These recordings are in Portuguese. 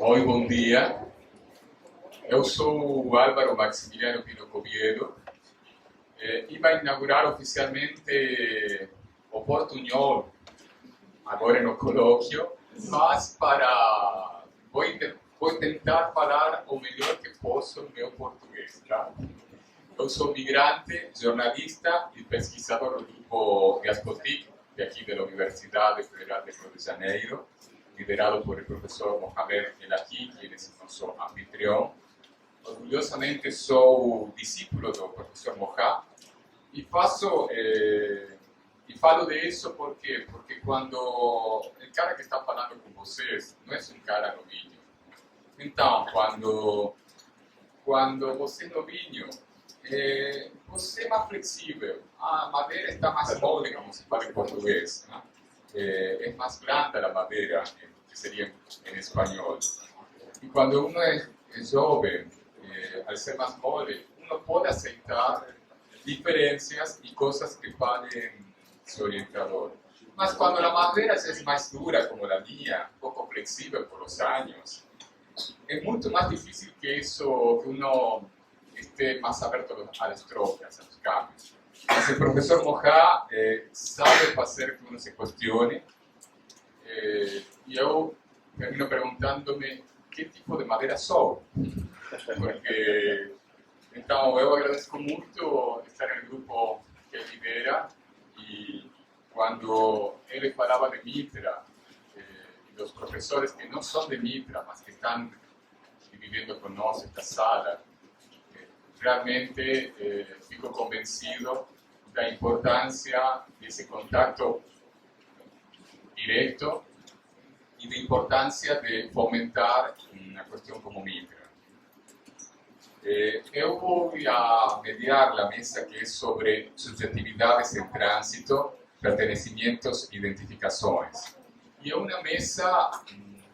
Oi, bom dia. Eu sou o Álvaro Maximiliano Pino Coviedo e vai inaugurar oficialmente o Portunhol, agora no colóquio, mas vou tentar falar o melhor que posso o meu português, tá? Eu sou migrante, jornalista e pesquisador do grupo Diaspotic, de aqui da Universidade Federal de Rio de Janeiro, liderado por el profesor Mohamed Elaki, quien es nuestro anfitrión. Orgullosamente soy discípulo del profesor Mohamed y falo de eso porque cuando el cara que está hablando con ustedes no es un cara novinho. Entonces, cuando você é novinho, você é mais flexível, a madeira está mais mole, como se fala em português, né? Es más blanda la madera, que sería en español. Y cuando uno es joven, al ser más mole, uno puede aceitar diferencias y cosas que valen su orientador. Mas cuando la madera ya es más dura, como la mía, un poco flexible por los años, es mucho más difícil que uno esté más abierto a las trocas, a los cambios. Mas el profesor Mojá sabe hacer que uno se cuestione y yo termino preguntándome qué tipo de madera soy. Porque, entonces, yo agradezco mucho estar en el grupo que él lidera y cuando él hablaba de Mitra, y los profesores que no son de Mitra, mas que están viviendo con nosotros esta sala, realmente fico convencido de la importancia de ese contacto directo y de importancia de fomentar una cuestión como Mitra. Eu voy a mediar la mesa que es sobre subjetividades en tránsito, pertenecimientos e identificaciones. Y es una mesa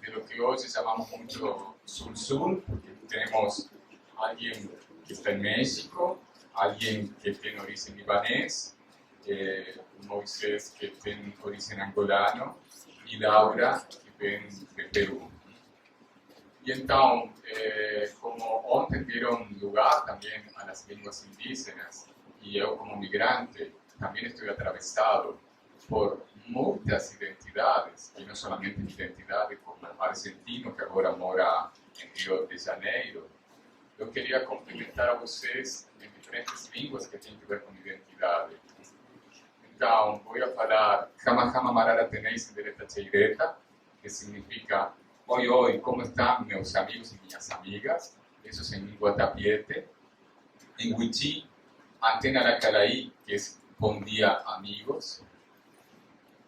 de lo que hoy llamamos mucho Sul-Sul, porque tenemos a alguien que está en México, alguien que tiene origen libanés, Moisés que tiene origen angolano y Laura que viene de Perú. Y entonces, como ontem dieron lugar también a las lenguas indígenas, y yo como migrante también estoy atravesado por muchas identidades, y no solamente mi identidad como argentino que ahora mora en Río de Janeiro. Yo quería complementar a ustedes en diferentes lenguas que tienen que ver con identidad. Entonces, voy a hablar Jama Jama Marara Tenéis Dereta Cheireta, que significa Oi, oi, ¿cómo están mis amigos y mis amigas? Eso es en lengua tapiete. En Wichí, Antena la Caraí, que es Buen día, amigos.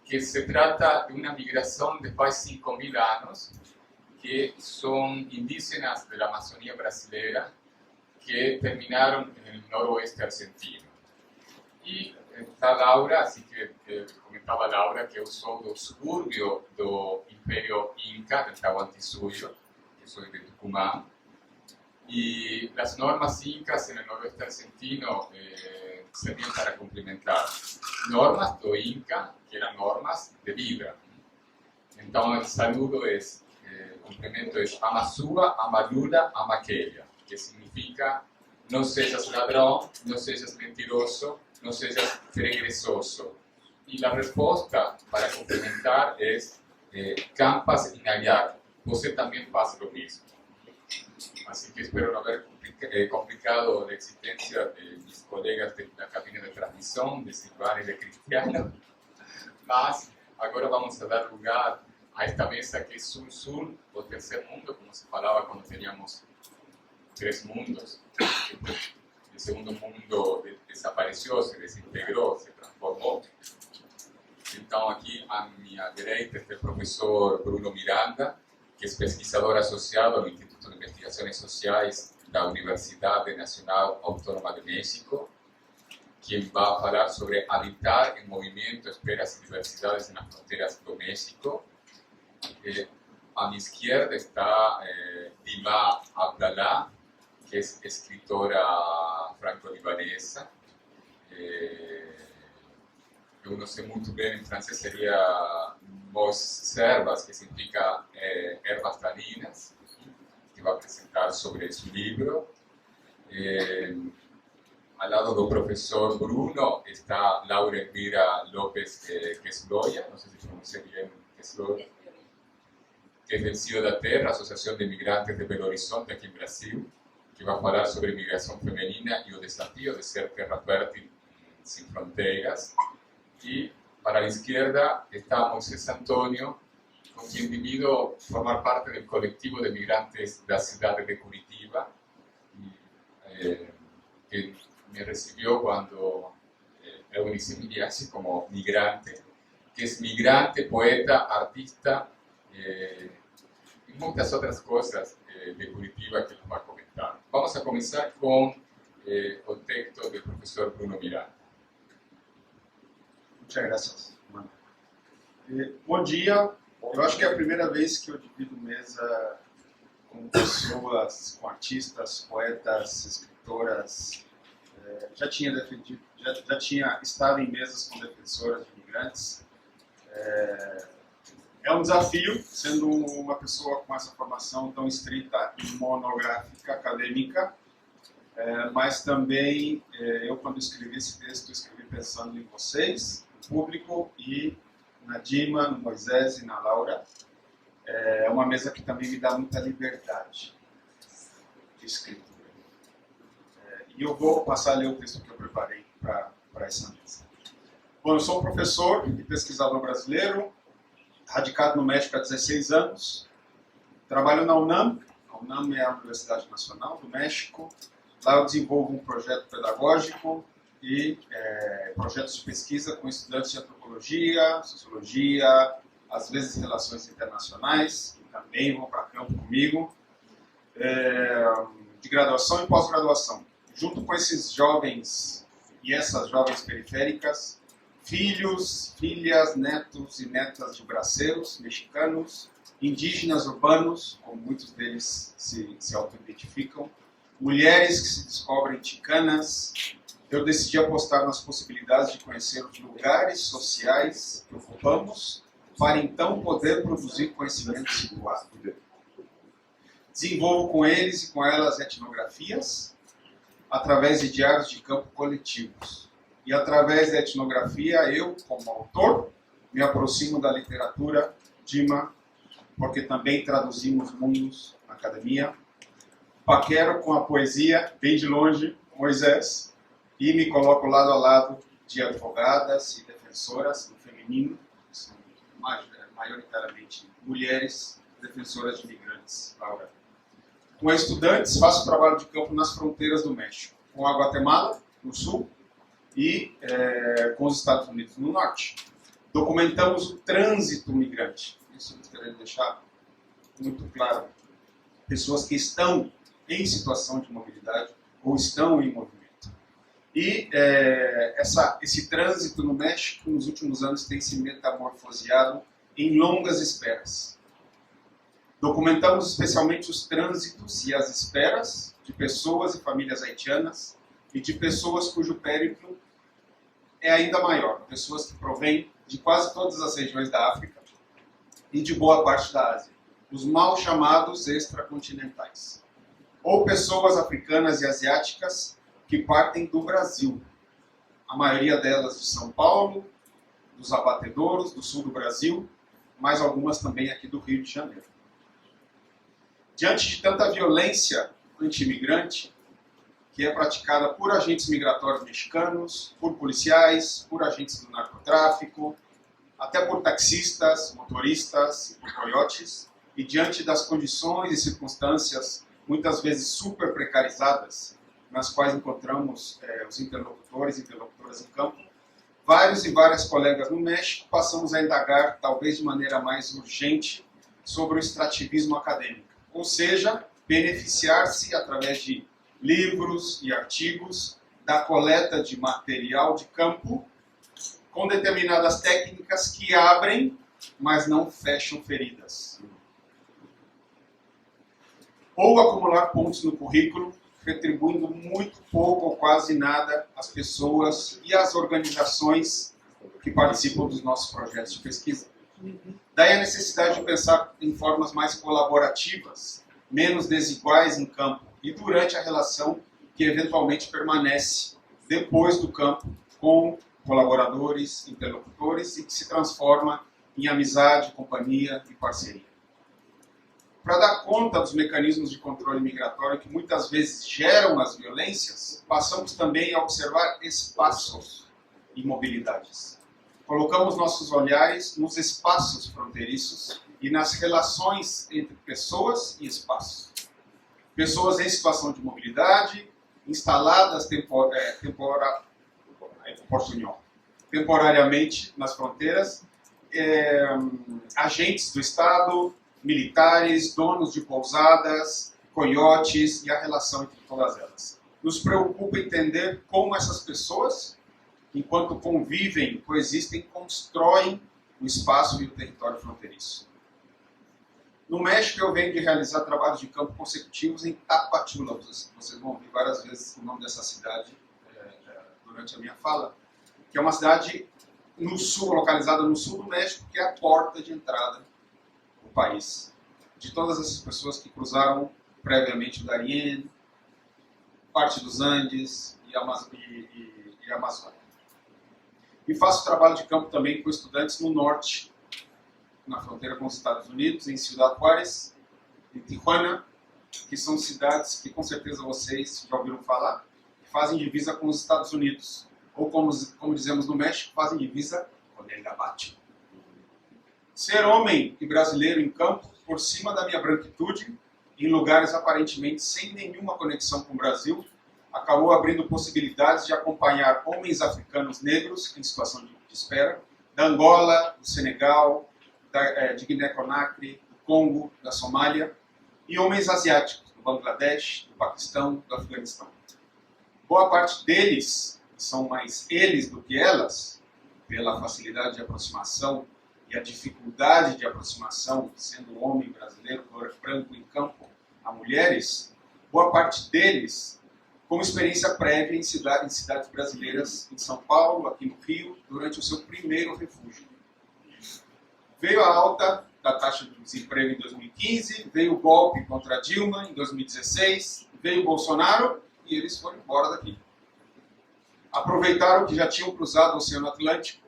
Que se trata de una migración de hace 5.000 años, que son indígenas de la Amazonía brasileña, que terminaron en el noroeste argentino. Y está Laura, así que comentaba Laura que yo soy del suburbio del Imperio Inca, del Tahuantinsuyo, que soy de Tucumán. Y las normas incas en el noroeste argentino servían para complementar normas do Inca, que eran normas de vida. Entonces el saludo es, el complemento es Amasúa, Amalula, Amaqueya, que significa no seas ladrón, no seas mentiroso, no seas regresoso. Y la respuesta para complementar es campas inayar. Você también pasa lo mismo. Así que espero no haber complicado la existencia de mis colegas de la cabina de transmisión, de Silvana y de Cristiano. Mas ahora vamos a dar lugar a esta mesa que es Sul-Sul, o tercer mundo, como se falaba cuando teníamos 3 mundos. El segundo mundo desapareció, se desintegró, se transformó. Entonces aquí a mi derecha está el profesor Bruno Miranda, que es pesquisador asociado al Instituto de Investigaciones Sociales de la Universidad Nacional Autónoma de México, quien va a hablar sobre habitar en movimiento, esperas y diversidades en las fronteras de México. A mi izquierda está Dima Abdallah, que es escritora franco-libanesa. Eu não sei muito bem, em francês seria Mos Servas, que significa ervas daninhas. vai apresentar sobre su libro. Al lado del profesor Bruno está Laura Elvira López Quesloia, no sé si pronuncié bien Quesloia, que es del CIO da Terra, Asociación de Imigrantes de Belo Horizonte, aquí en Brasil, que va a hablar sobre migración femenina y el desafío de ser terra fértil sin fronteras. Y para la izquierda está Moisés Antonio, con quien divido formar parte del colectivo de migrantes de la ciudad de Curitiba, que me recibió cuando eu inicié mi viaje como migrante, que es migrante, poeta, artista y muchas otras cosas de Curitiba que nos va a comentar. Vamos a comenzar con el texto del profesor Bruno Miranda. Muchas gracias, mano. Bom dia. Eu acho que é a primeira vez que eu divido mesa com pessoas, com artistas, poetas, escritoras. Já tinha defendido, já tinha estado em mesas com defensoras de imigrantes. É um desafio, sendo uma pessoa com essa formação tão estrita e monográfica, acadêmica, mas também eu, quando escrevi esse texto, escrevi pensando em vocês, no público, e na Dima, no Moisés e na Laura. É uma mesa que também me dá muita liberdade de escritura. E eu vou passar a ler o texto que eu preparei para essa mesa. Bom, eu sou um professor e pesquisador brasileiro, radicado no México há 16 anos. Trabalho na UNAM. A UNAM é a Universidade Nacional do México. Lá eu desenvolvo um projeto pedagógico e projetos de pesquisa com estudantes de antropologia, sociologia, às vezes relações internacionais, que também vão para campo comigo, de graduação e pós-graduação. Junto com esses jovens e essas jovens periféricas, filhos, filhas, netos e netas de braceiros mexicanos, indígenas urbanos, como muitos deles se auto-identificam, mulheres que se descobrem chicanas, eu decidi apostar nas possibilidades de conhecer os lugares sociais que ocupamos, para então poder produzir conhecimento situado. Desenvolvo com eles e com elas etnografias, através de diários de campo coletivos. E através da etnografia, eu, como autor, me aproximo da literatura Dima, porque também traduzimos mundos na academia. Paquero com a poesia, bem de longe, Moisés, e me coloco lado a lado de advogadas e defensoras no feminino, que são majoritariamente mulheres defensoras de imigrantes, Laura. Com estudantes, faço trabalho de campo nas fronteiras do México, com a Guatemala, no sul, e com os Estados Unidos, no norte. Documentamos o trânsito migrante. Isso eu gostaria de deixar muito claro. Pessoas que estão em situação de mobilidade ou estão em movimento. E esse trânsito no México, nos últimos anos, tem se metamorfoseado em longas esperas. Documentamos especialmente os trânsitos e as esperas de pessoas e famílias haitianas e de pessoas cujo périplo é ainda maior, pessoas que provêm de quase todas as regiões da África e de boa parte da Ásia, os mal chamados extracontinentais, ou pessoas africanas e asiáticas que partem do Brasil, a maioria delas de São Paulo, dos abatedouros, do sul do Brasil, mas algumas também aqui do Rio de Janeiro. Diante de tanta violência anti-imigrante, que é praticada por agentes migratórios mexicanos, por policiais, por agentes do narcotráfico, até por taxistas, motoristas e por coiotes, e diante das condições e circunstâncias muitas vezes super precarizadas, nas quais encontramos os interlocutores e interlocutoras em campo, vários e várias colegas no México passamos a indagar, talvez de maneira mais urgente, sobre o extrativismo acadêmico, ou seja, beneficiar-se através de livros e artigos da coleta de material de campo com determinadas técnicas que abrem, mas não fecham feridas. Ou acumular pontos no currículo, retribuindo muito pouco ou quase nada as pessoas e as organizações que participam dos nossos projetos de pesquisa. Daí a necessidade de pensar em formas mais colaborativas, menos desiguais em campo e durante a relação que eventualmente permanece depois do campo com colaboradores, interlocutores e que se transforma em amizade, companhia e parceria. Para dar conta dos mecanismos de controle migratório que muitas vezes geram as violências, passamos também a observar espaços e mobilidades. Colocamos nossos olhares nos espaços fronteiriços e nas relações entre pessoas e espaços. Pessoas em situação de mobilidade, instaladas temporariamente nas fronteiras, agentes do Estado, militares, donos de pousadas, coiotes e a relação entre todas elas. Nos preocupa entender como essas pessoas, enquanto convivem, coexistem, constroem o espaço e o território fronteiriço. No México, eu venho de realizar trabalhos de campo consecutivos em Tapachula. Vocês vão ouvir várias vezes o nome dessa cidade durante a minha fala, que é uma cidade no sul, localizada no sul do México, que é a porta de entrada do país. De todas essas pessoas que cruzaram previamente o Darién, parte dos Andes e a Amazônia. E faço trabalho de campo também com estudantes no norte, na fronteira com os Estados Unidos, em Ciudad Juárez, em Tijuana, que são cidades que com certeza vocês já ouviram falar, que fazem divisa com os Estados Unidos, ou como dizemos no México, fazem divisa com el gabacho. Ser homem e brasileiro em campo, por cima da minha branquitude, em lugares aparentemente sem nenhuma conexão com o Brasil, acabou abrindo possibilidades de acompanhar homens africanos negros em situação de espera, da Angola, do Senegal, de Guiné-Conakry, do Congo, da Somália, e homens asiáticos, do Bangladesh, do Paquistão, do Afeganistão. Boa parte deles, são mais eles do que elas, pela facilidade de aproximação e a dificuldade de aproximação, sendo homem brasileiro, branco em campo, a mulheres, boa parte deles com experiência prévia em cidades brasileiras, em São Paulo, aqui no Rio, durante o seu primeiro refúgio. Veio a alta da taxa de desemprego em 2015, veio o golpe contra Dilma em 2016, veio o Bolsonaro e eles foram embora daqui. Aproveitaram que já tinham cruzado o Oceano Atlântico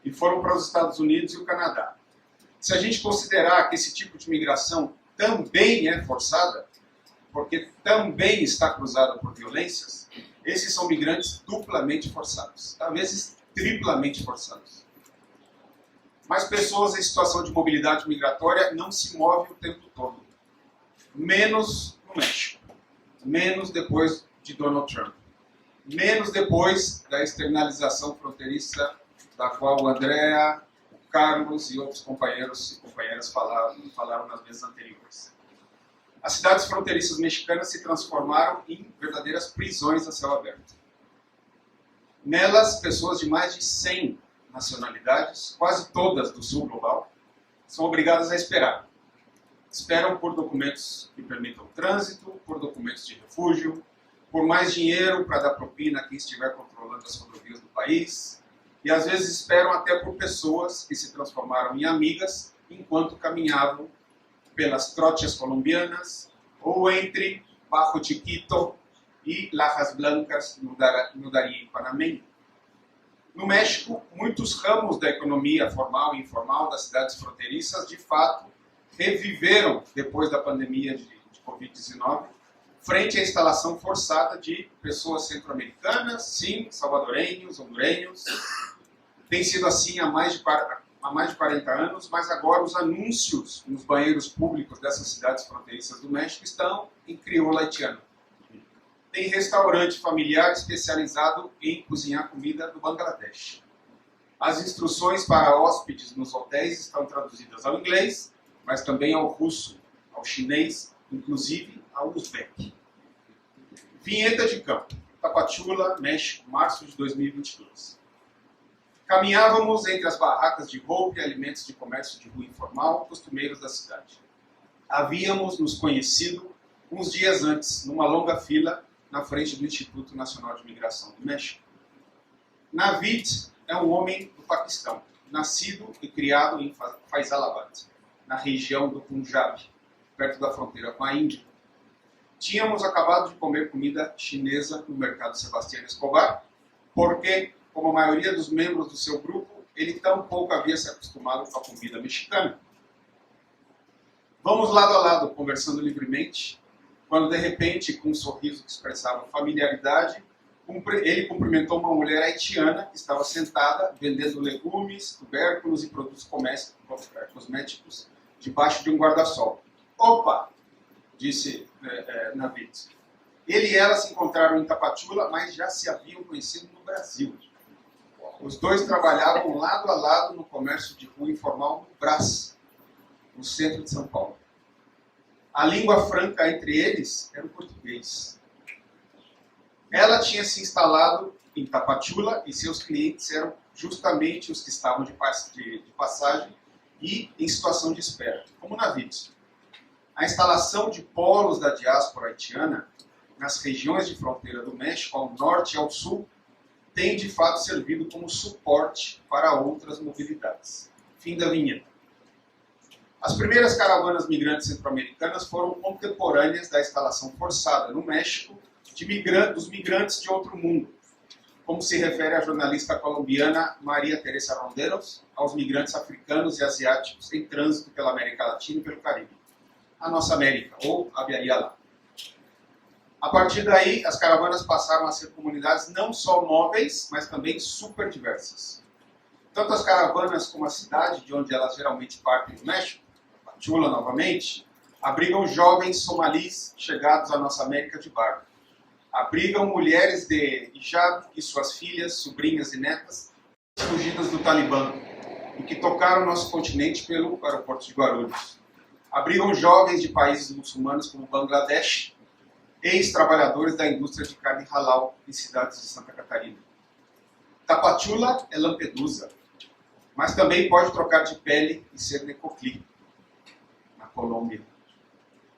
e foram para os Estados Unidos e o Canadá. Se a gente considerar que esse tipo de migração também é forçada, porque também está cruzada por violências, esses são migrantes duplamente forçados, às vezes triplamente forçados. Mas pessoas em situação de mobilidade migratória não se movem o tempo todo. Menos no México. Menos depois de Donald Trump. Menos depois da externalização fronteiriça da qual o Andrea, o Carlos e outros companheiros e companheiras falaram nas vezes anteriores. As cidades fronteiriças mexicanas se transformaram em verdadeiras prisões a céu aberto. Nelas, pessoas de mais de 100 nacionalidades, quase todas do sul global, são obrigadas a esperar. Esperam por documentos que permitam trânsito, por documentos de refúgio, por mais dinheiro para dar propina a quem estiver controlando as rodovias do país, e às vezes esperam até por pessoas que se transformaram em amigas enquanto caminhavam pelas trochas colombianas ou entre Bajo Chiquito e Lajas Blancas no Darién panameño. No México, muitos ramos da economia formal e informal das cidades fronteiriças, de fato, reviveram depois da pandemia de Covid-19, frente à instalação forçada de pessoas centro-americanas, sim, salvadorenhos, hondurenhos. Tem sido assim há mais de 40 anos, mas agora os anúncios nos banheiros públicos dessas cidades fronteiriças do México estão em crioulo haitiano. Tem restaurante familiar especializado em cozinhar comida do Bangladesh. As instruções para hóspedes nos hotéis estão traduzidas ao inglês, mas também ao russo, ao chinês, inclusive ao uzbek. Vinheta de campo. Tapachula, México, março de 2022. Caminhávamos entre as barracas de roupa e alimentos de comércio de rua informal, costumeiros da cidade. Havíamos nos conhecido uns dias antes, numa longa fila, na frente do Instituto Nacional de Migração do México. Navid é um homem do Paquistão, nascido e criado em Faisalabad, na região do Punjab, perto da fronteira com a Índia. Tínhamos acabado de comer comida chinesa no mercado Sebastián Escobar, porque, como a maioria dos membros do seu grupo, ele tampouco havia se acostumado com a comida mexicana. Vamos lado a lado, conversando livremente, quando de repente, com um sorriso que expressava familiaridade, ele cumprimentou uma mulher haitiana que estava sentada, vendendo legumes, tubérculos e produtos cosméticos debaixo de um guarda-sol. Opa! Disse Navid. Ele e ela se encontraram em Tapachula, mas já se haviam conhecido no Brasil. Os dois trabalhavam lado a lado no comércio de rua informal no Brás, no centro de São Paulo. A língua franca entre eles era o português. Ela tinha se instalado em Tapachula e seus clientes eram justamente os que estavam de passagem e em situação de espera, como Navid. A instalação de polos da diáspora haitiana nas regiões de fronteira do México, ao norte e ao sul, tem de fato servido como suporte para outras mobilidades. Fim da vinheta. As primeiras caravanas migrantes centro-americanas foram contemporâneas da instalação forçada no México dos migrantes de outro mundo, como se refere a jornalista colombiana Maria Teresa Ronderos aos migrantes africanos e asiáticos em trânsito pela América Latina e pelo Caribe. A nossa América, ou Aviaria lá. A partir daí, as caravanas passaram a ser comunidades não só móveis, mas também super diversas. Tanto as caravanas como a cidade de onde elas geralmente partem do México, Tapachula novamente, abrigam jovens somalis chegados à nossa América de barco. Abrigam mulheres de hijab e suas filhas, sobrinhas e netas, fugidas do Talibã, e que tocaram nosso continente pelo aeroporto de Guarulhos. Abrigam jovens de países muçulmanos como Bangladesh, ex-trabalhadores da indústria de carne halal em cidades de Santa Catarina. Tapachula é Lampedusa, mas também pode trocar de pele e ser Necoclí, na Colômbia.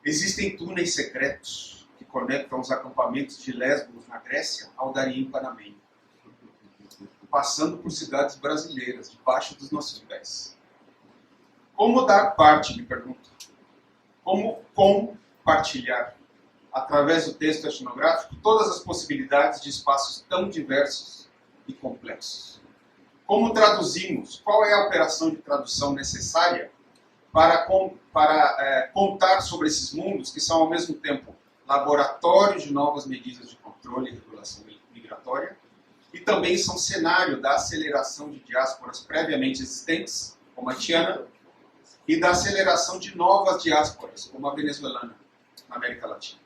Existem túneis secretos que conectam os acampamentos de Lesbos, na Grécia, ao Darién panamenho, passando por cidades brasileiras, debaixo dos nossos pés. Como dar parte, me pergunto? Como compartilhar, através do texto etnográfico, todas as possibilidades de espaços tão diversos e complexos? Como traduzimos? Qual é a operação de tradução necessária para contar sobre esses mundos que são, ao mesmo tempo, laboratório de novas medidas de controle e regulação migratória e também são cenário da aceleração de diásporas previamente existentes, como a haitiana, e da aceleração de novas diásporas, como a venezuelana, na América Latina.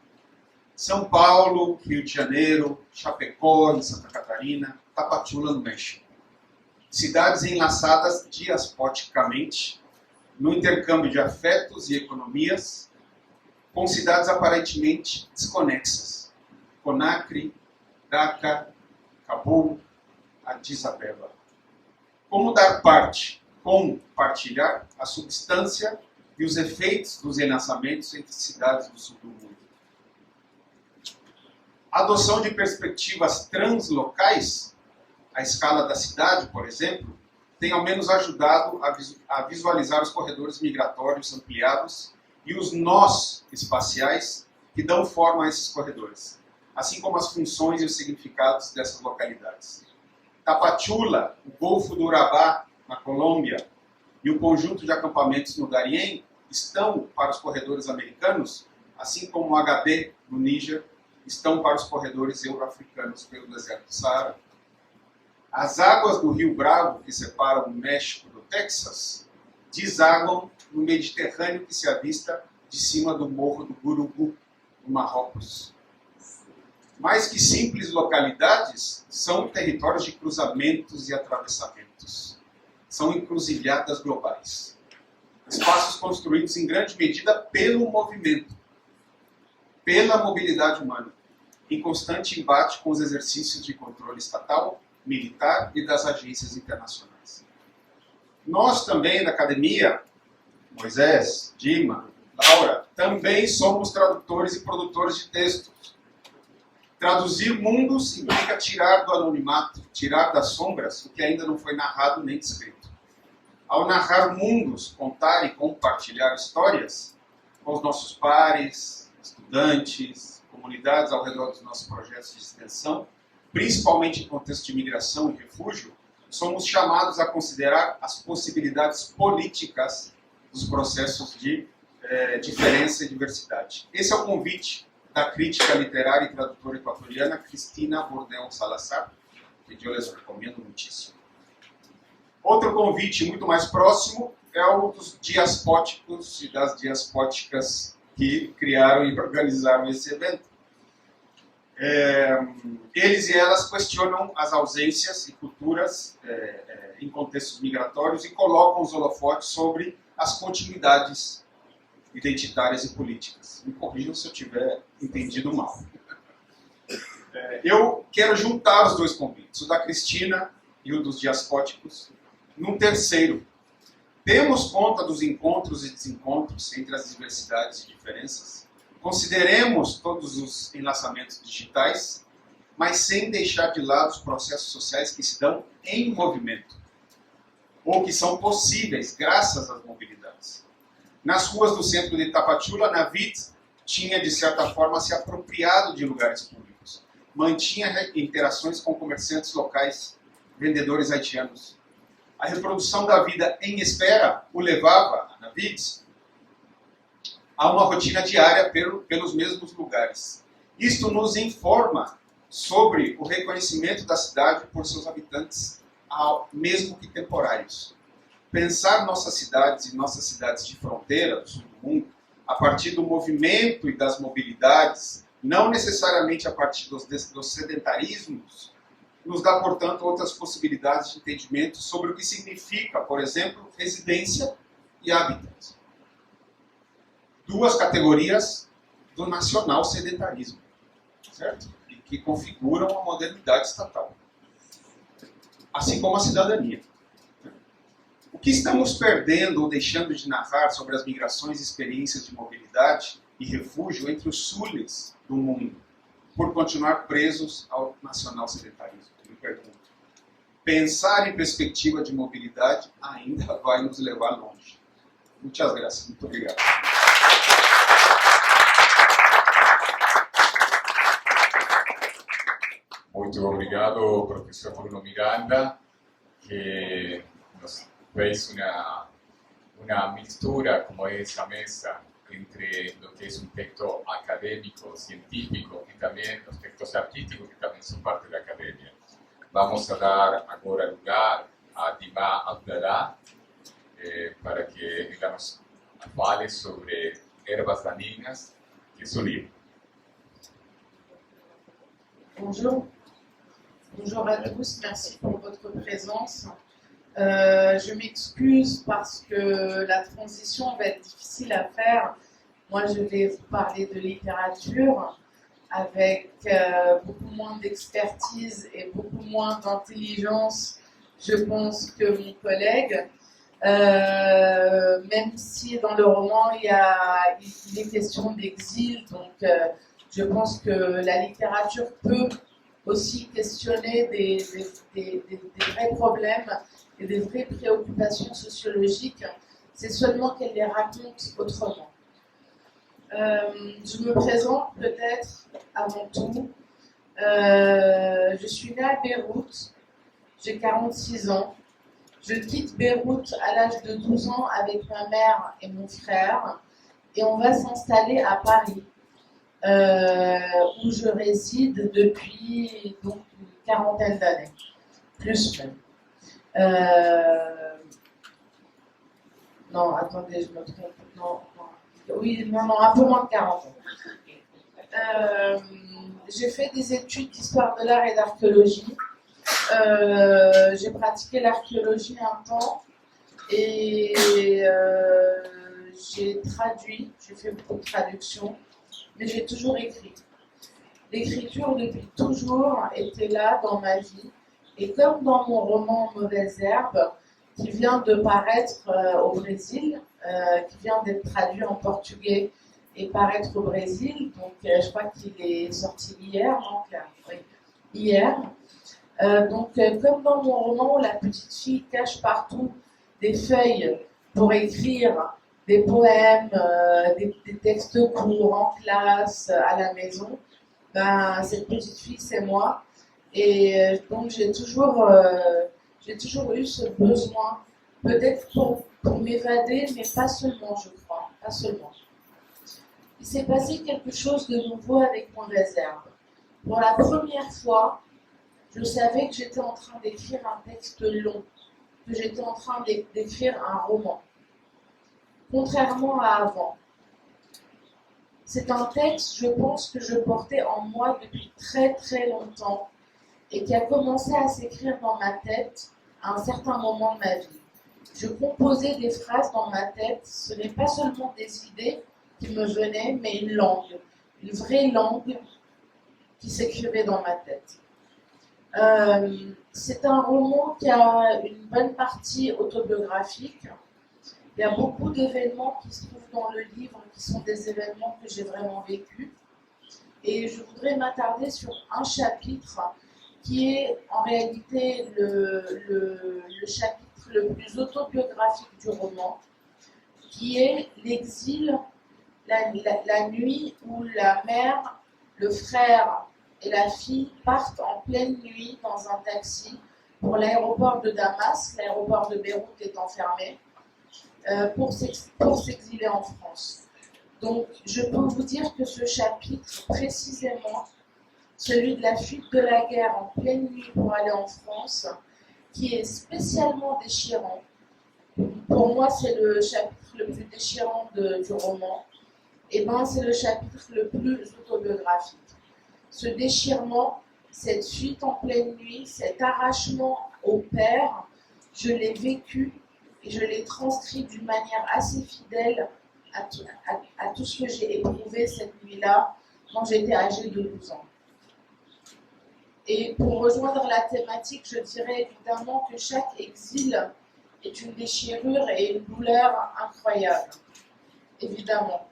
São Paulo, Rio de Janeiro, Chapecó, em Santa Catarina, Tapachula, no México. Cidades enlaçadas diaspoticamente no intercâmbio de afetos e economias, com cidades aparentemente desconexas. Conakry, Dhaka, Cabul, Addis Abeba. Como dar parte? Compartilhar a substância e os efeitos dos enlaçamentos entre cidades do sul do mundo. A adoção de perspectivas translocais, à escala da cidade, por exemplo, tem ao menos ajudado a visualizar os corredores migratórios ampliados e os nós espaciais que dão forma a esses corredores, assim como as funções e os significados dessas localidades. Tapachula, o Golfo do Urabá, na Colômbia, e o conjunto de acampamentos no Darién estão para os corredores americanos, assim como o HB no Níger estão para os corredores euro-africanos pelo deserto do Saara. As águas do Rio Bravo, que separam o México do Texas, desaguam no Mediterrâneo que se avista de cima do Morro do Gurugu, no Marrocos. Mais que simples localidades, são territórios de cruzamentos e atravessamentos. São encruzilhadas globais. Espaços construídos em grande medida pelo movimento, pela mobilidade humana, em constante embate com os exercícios de controle estatal, militar e das agências internacionais. Nós também, da academia, Moisés, Dima, Laura, também somos tradutores e produtores de textos. Traduzir mundos implica tirar do anonimato, tirar das sombras o que ainda não foi narrado nem descrito. Ao narrar mundos, contar e compartilhar histórias, com os nossos pares, estudantes, comunidades ao redor dos nossos projetos de extensão, principalmente em contexto de migração e refúgio, somos chamados a considerar as possibilidades políticas dos processos de diferença e diversidade. Esse é o convite da crítica literária e tradutora equatoriana Cristina Bordel Salazar, que eu lhes recomendo muitíssimo. Outro convite muito mais próximo é o dos diaspóticos e das diaspóticas que criaram e organizaram esse evento. Eles e elas questionam as ausências e culturas em contextos migratórios e colocam os holofotes sobre as continuidades identitárias e políticas. Me corrijam se eu tiver entendido mal. Eu quero juntar os dois convites, o da Cristina e o dos diaspóticos, num terceiro. Demos conta dos encontros e desencontros entre as diversidades e diferenças. Consideremos todos os enlaçamentos digitais, mas sem deixar de lado os processos sociais que se dão em movimento, ou que são possíveis graças às mobilidades. Nas ruas do centro de Tapachula, Navid tinha, de certa forma, se apropriado de lugares públicos. Mantinha interações com comerciantes locais, vendedores haitianos. A reprodução da vida em espera o levava, a Navid, a uma rotina diária pelos mesmos lugares. Isto nos informa sobre o reconhecimento da cidade por seus habitantes, mesmo que temporários. Pensar nossas cidades e nossas cidades de fronteira do sul do mundo, a partir do movimento e das mobilidades, não necessariamente a partir dos sedentarismos, nos dá, portanto, outras possibilidades de entendimento sobre o que significa, por exemplo, residência e habitat. Duas categorias do nacional sedentarismo, certo? E que configuram a modernidade estatal, assim como a cidadania. O que estamos perdendo ou deixando de narrar sobre as migrações e experiências de mobilidade e refúgio entre os sules do mundo, por continuar presos ao nacional sedentarismo? Me pergunto. Pensar em perspectiva de mobilidade ainda vai nos levar longe. Muitas graças. Muito obrigado. Muito obrigado, professor Bruno Miranda, que nos fez una mistura, como es esa mesa, entre lo que es un texto académico, científico, y también los textos artísticos, que también son parte de la academia. Vamos a dar ahora lugar a Dima Abdallah, para que ella nos fale sobre Herbas Daninhas, que es su libro. Bonjour. Bonjour à tous, merci pour votre présence. Je m'excuse parce que la transition va être difficile à faire. Moi, je vais vous parler de littérature avec beaucoup moins d'expertise et beaucoup moins d'intelligence, je pense, que mon collègue. Même si dans le roman, il est question d'exil, donc je pense que la littérature peut aussi questionner des vrais problèmes et des vraies préoccupations sociologiques. C'est seulement qu'elle les raconte autrement. Je me présente peut-être avant tout. Je suis née à Beyrouth, j'ai 46 ans. Je quitte Beyrouth à l'âge de 12 ans avec ma mère et mon frère et on va s'installer à Paris, où je réside depuis donc une quarantaine d'années, plus même. Non, attendez, je me trompe. Non, un peu moins de 40 ans. J'ai fait des études d'histoire de l'art et d'archéologie. J'ai pratiqué l'archéologie un temps et j'ai traduit, j'ai fait beaucoup de traductions, mais j'ai toujours écrit. L'écriture depuis toujours était là dans ma vie et comme dans mon roman Mauvaise herbe, qui vient de paraître au Brésil, qui vient d'être traduit en portugais et paraître au Brésil, donc je crois qu'il est sorti hier, donc, oui, hier. Donc, comme dans mon roman où la petite fille cache partout des feuilles pour écrire des poèmes, des textes courts en classe, à la maison, ben, cette petite fille, c'est moi. Et donc, j'ai toujours eu ce besoin, peut-être pour m'évader, mais pas seulement, je crois, pas seulement. Il s'est passé quelque chose de nouveau avec Mauvaise Herbe. Pour la première fois, je savais que j'étais en train d'écrire un texte long, que j'étais en train d'écrire un roman, contrairement à avant. C'est un texte, je pense, que je portais en moi depuis très très longtemps et qui a commencé à s'écrire dans ma tête à un certain moment de ma vie. Je composais des phrases dans ma tête, ce n'est pas seulement des idées qui me venaient, mais une langue, une vraie langue qui s'écrivait dans ma tête. C'est un roman qui a une bonne partie autobiographique. Il y a beaucoup d'événements qui se trouvent dans le livre, qui sont des événements que j'ai vraiment vécus. Et je voudrais m'attarder sur un chapitre qui est en réalité le chapitre le plus autobiographique du roman, qui est l'exil, la nuit où la mère, le frère et la fille partent en pleine nuit dans un taxi pour l'aéroport de Damas, l'aéroport de Beyrouth étant fermé, pour s'exiler en France. Donc, je peux vous dire que ce chapitre, précisément, celui de la fuite de la guerre en pleine nuit pour aller en France, qui est spécialement déchirant. Pour moi, c'est le chapitre le plus déchirant du roman. Et ben, c'est le chapitre le plus autobiographique. Ce déchirement, cette fuite en pleine nuit, cet arrachement au père, je l'ai vécu et je l'ai transcrit d'une manière assez fidèle à tout ce que j'ai éprouvé cette nuit-là quand j'étais âgée de 12 ans. Et pour rejoindre la thématique, je dirais évidemment que chaque exil est une déchirure et une douleur incroyable. Évidemment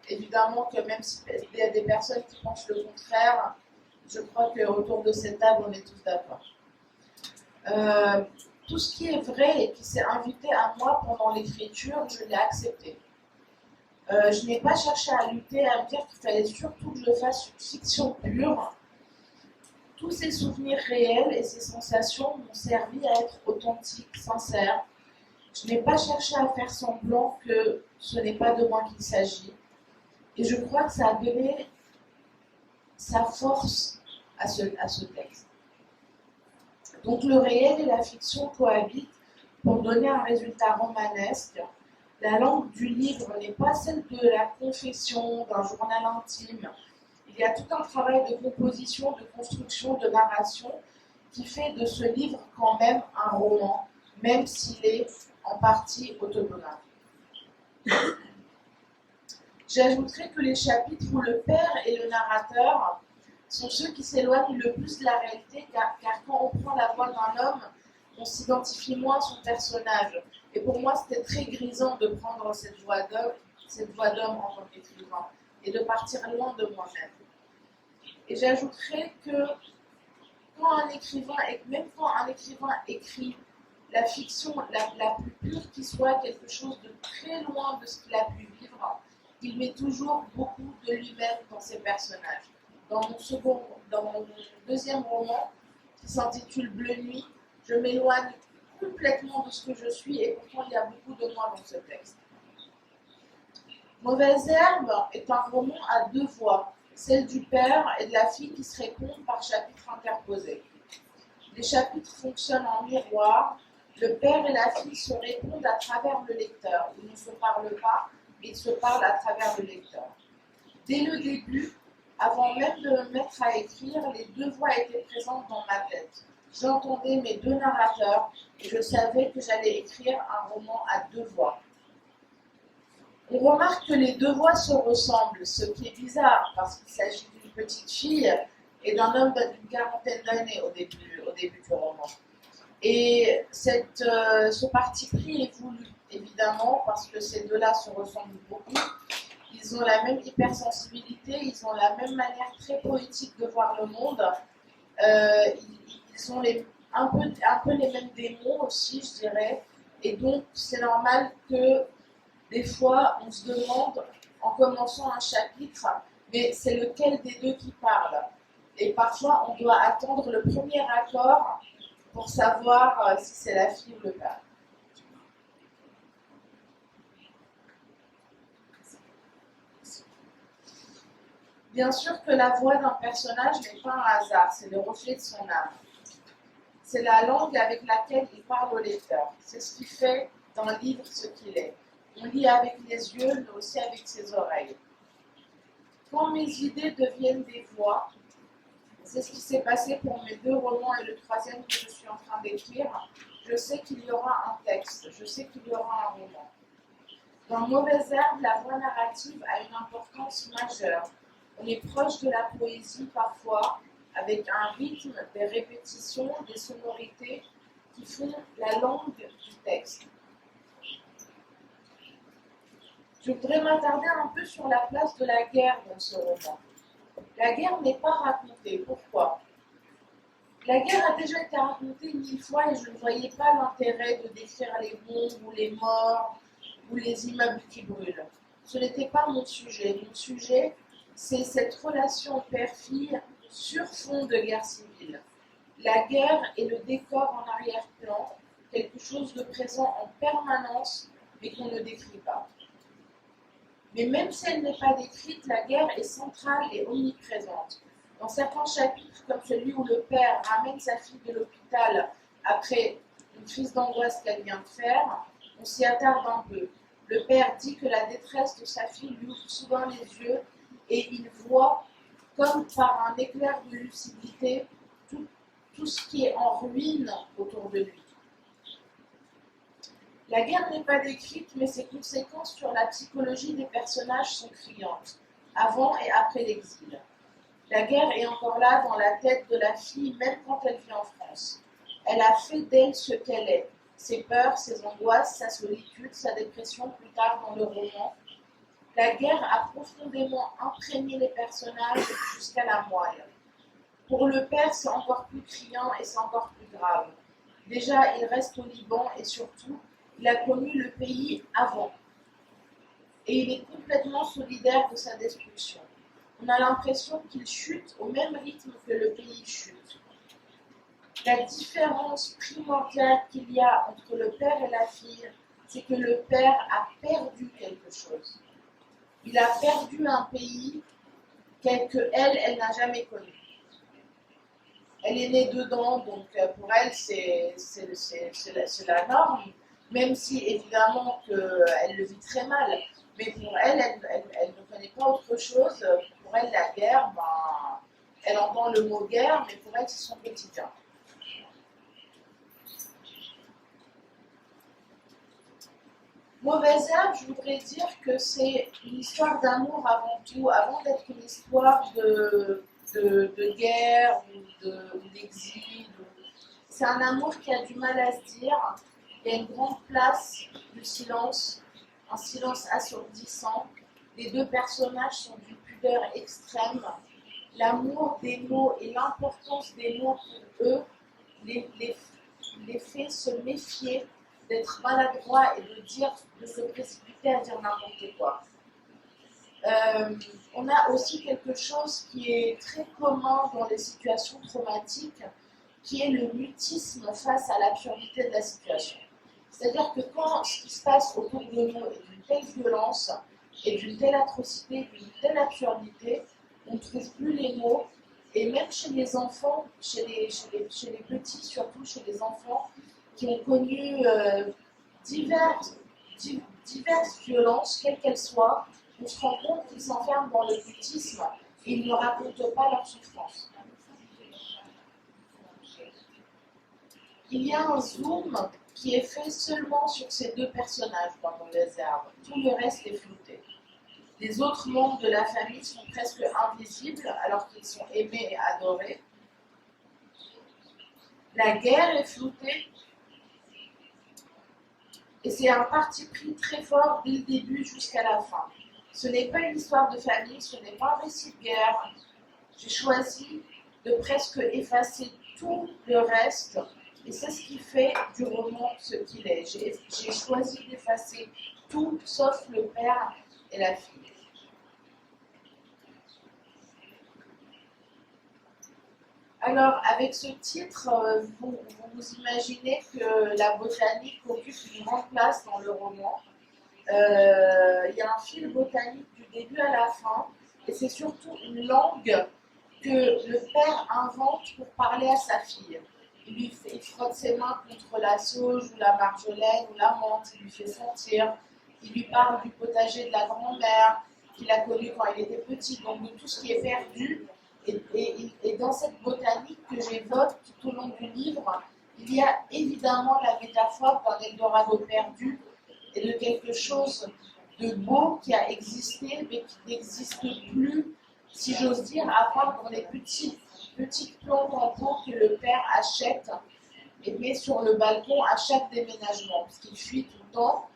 que même s'il y a des personnes qui pensent le contraire, je crois qu'autour de cette table, on est tous d'accord. Tout ce qui est vrai et qui s'est invité à moi pendant l'écriture, je l'ai accepté. Je n'ai pas cherché à lutter, à me dire qu'il fallait surtout que je fasse une fiction pure. Tous ces souvenirs réels et ces sensations m'ont servi à être authentique, sincère. Je n'ai pas cherché à faire semblant que ce n'est pas de moi qu'il s'agit. Et je crois que ça a donné sa force à ce texte. Donc le réel et la fiction cohabitent pour donner un résultat romanesque. La langue du livre n'est pas celle de la confession, d'un journal intime. Il y a tout un travail de composition, de construction, de narration qui fait de ce livre quand même un roman, même s'il est en partie autobiographique. J'ajouterai que les chapitres où le père et le narrateur sont ceux qui s'éloignent le plus de la réalité, car quand on prend la voix d'un homme, on s'identifie moins à son personnage. Et pour moi, c'était très grisant de prendre cette voix d'homme en tant qu'écrivain et de partir loin de moi-même. Et j'ajouterai que même quand un écrivain écrit la fiction la plus pure qui soit, quelque chose de très loin de ce qu'il a pu vivre, il met toujours beaucoup de lui-même dans ses personnages. Dans mon deuxième roman, qui s'intitule Bleu Nuit, je m'éloigne complètement de ce que je suis et pourtant il y a beaucoup de moi dans ce texte. Mauvaise Herbe est un roman à deux voix, celle du père et de la fille qui se répondent par chapitre interposé. Les chapitres fonctionnent en miroir, le père et la fille se répondent à travers le lecteur. Ils ne se parlent pas, mais ils se parlent à travers le lecteur. Dès le début, avant même de me mettre à écrire, les deux voix étaient présentes dans ma tête. J'entendais mes deux narrateurs et je savais que j'allais écrire un roman à deux voix. On remarque que les deux voix se ressemblent, ce qui est bizarre parce qu'il s'agit d'une petite fille et d'un homme d'une quarantaine d'années au début du roman. Et ce parti pris est voulu, évidemment, parce que ces deux-là se ressemblent beaucoup. Ils ont la même hypersensibilité, ils ont la même manière très poétique de voir le monde. Ils ont un peu les mêmes démons aussi, je dirais. Et donc, c'est normal que Des fois, on se demande, en commençant un chapitre, mais c'est lequel des deux qui parle? Et parfois, on doit attendre le premier accord pour savoir si c'est la fille ou le père. Bien sûr que la voix d'un personnage n'est pas un hasard, c'est le reflet de son âme. C'est la langue avec laquelle il parle au lecteur. C'est ce qui fait d'un livre ce qu'il est. On lit avec les yeux, mais aussi avec ses oreilles. Quand mes idées deviennent des voix, c'est ce qui s'est passé pour mes 2 romans et le 3e que je suis en train d'écrire, je sais qu'il y aura un texte, je sais qu'il y aura un roman. Dans Mauvaise Herbe, la voix narrative a une importance majeure. On est proche de la poésie parfois, avec un rythme, des répétitions, des sonorités qui font la langue du texte. Je voudrais m'attarder un peu sur la place de la guerre dans ce roman. La guerre n'est pas racontée. Pourquoi? La guerre a déjà été racontée 1000 fois et je ne voyais pas l'intérêt de décrire les bombes ou les morts ou les immeubles qui brûlent. Ce n'était pas mon sujet. Mon sujet, c'est cette relation père-fille sur fond de guerre civile. La guerre est le décor en arrière-plan, quelque chose de présent en permanence, mais qu'on ne décrit pas. Mais même si elle n'est pas décrite, la guerre est centrale et omniprésente. Dans certains chapitres, comme celui où le père ramène sa fille de l'hôpital après une crise d'angoisse qu'elle vient de faire, on s'y attarde un peu. Le père dit que la détresse de sa fille lui ouvre souvent les yeux et il voit, comme par un éclair de lucidité, tout ce qui est en ruine autour de lui. La guerre n'est pas décrite, mais ses conséquences sur la psychologie des personnages sont criantes, avant et après l'exil. La guerre est encore là dans la tête de la fille, même quand elle vit en France. Elle a fait d'elle ce qu'elle est, ses peurs, ses angoisses, sa solitude, sa dépression plus tard dans le roman. La guerre a profondément imprégné les personnages jusqu'à la moelle. Pour le père, c'est encore plus criant et c'est encore plus grave. Déjà, il reste au Liban et surtout, il a connu le pays avant. Et il est complètement solidaire de sa destruction. On a l'impression qu'il chute au même rythme que le pays chute. La différence primordiale qu'il y a entre le père et la fille, c'est que le père a perdu quelque chose. Il a perdu un pays qu'elle n'a jamais connu. Elle est née dedans, donc pour elle, c'est la norme, même si évidemment qu'elle le vit très mal. Mais pour elle, elle ne connaît pas autre chose. Pour elle, la guerre, elle entend le mot guerre, mais pour elle, c'est son quotidien. Mauvaise Herbe, je voudrais dire que c'est une histoire d'amour avant tout, avant d'être une histoire de guerre ou d'exil. C'est un amour qui a du mal à se dire. Il y a une grande place du silence, un silence assourdissant. Les 2 personnages sont d'une pudeur extrême. L'amour des mots et l'importance des mots pour eux les fait se méfier d'être maladroit et de se précipiter à dire n'importe quoi. On a aussi quelque chose qui est très commun dans les situations traumatiques, qui est le mutisme face à l'absurdité de la situation. C'est-à-dire que quand ce qui se passe autour de nous est d'une telle violence et d'une telle atrocité, d'une telle absurdité, on ne trouve plus les mots. Et même chez les enfants, chez les petits, surtout chez les enfants, qui ont connu diverses violences, quelles qu'elles soient, on se rend compte qu'ils s'enferment dans le mutisme et ils ne racontent pas leur souffrance. Il y a un zoom qui est fait seulement sur ces 2 personnages dans Mauvaise Herbe. Tout le reste est flouté. Les autres membres de la famille sont presque invisibles alors qu'ils sont aimés et adorés. La guerre est floutée. Et c'est un parti pris très fort dès le début jusqu'à la fin. Ce n'est pas une histoire de famille, ce n'est pas un récit de guerre. J'ai choisi de presque effacer tout le reste, et c'est ce qui fait du roman ce qu'il est. J'ai choisi d'effacer tout sauf le père et la fille. Alors, avec ce titre, vous imaginez que la botanique occupe une grande place dans le roman. Il y a un fil botanique du début à la fin, et c'est surtout une langue que le père invente pour parler à sa fille. Il frotte ses mains contre la sauge ou la marjolaine ou la menthe, il lui fait sentir, il lui parle du potager de la grand-mère qu'il a connu quand il était petit, donc de tout ce qui est perdu. Et dans cette botanique que j'évoque tout au long du livre, il y a évidemment la métaphore d'un Eldorado perdu et de quelque chose de beau qui a existé mais qui n'existe plus, si j'ose dire, à part dans les petites plantes en pot que le père achète et met sur le balcon à chaque déménagement, parce qu'il fuit tout le temps,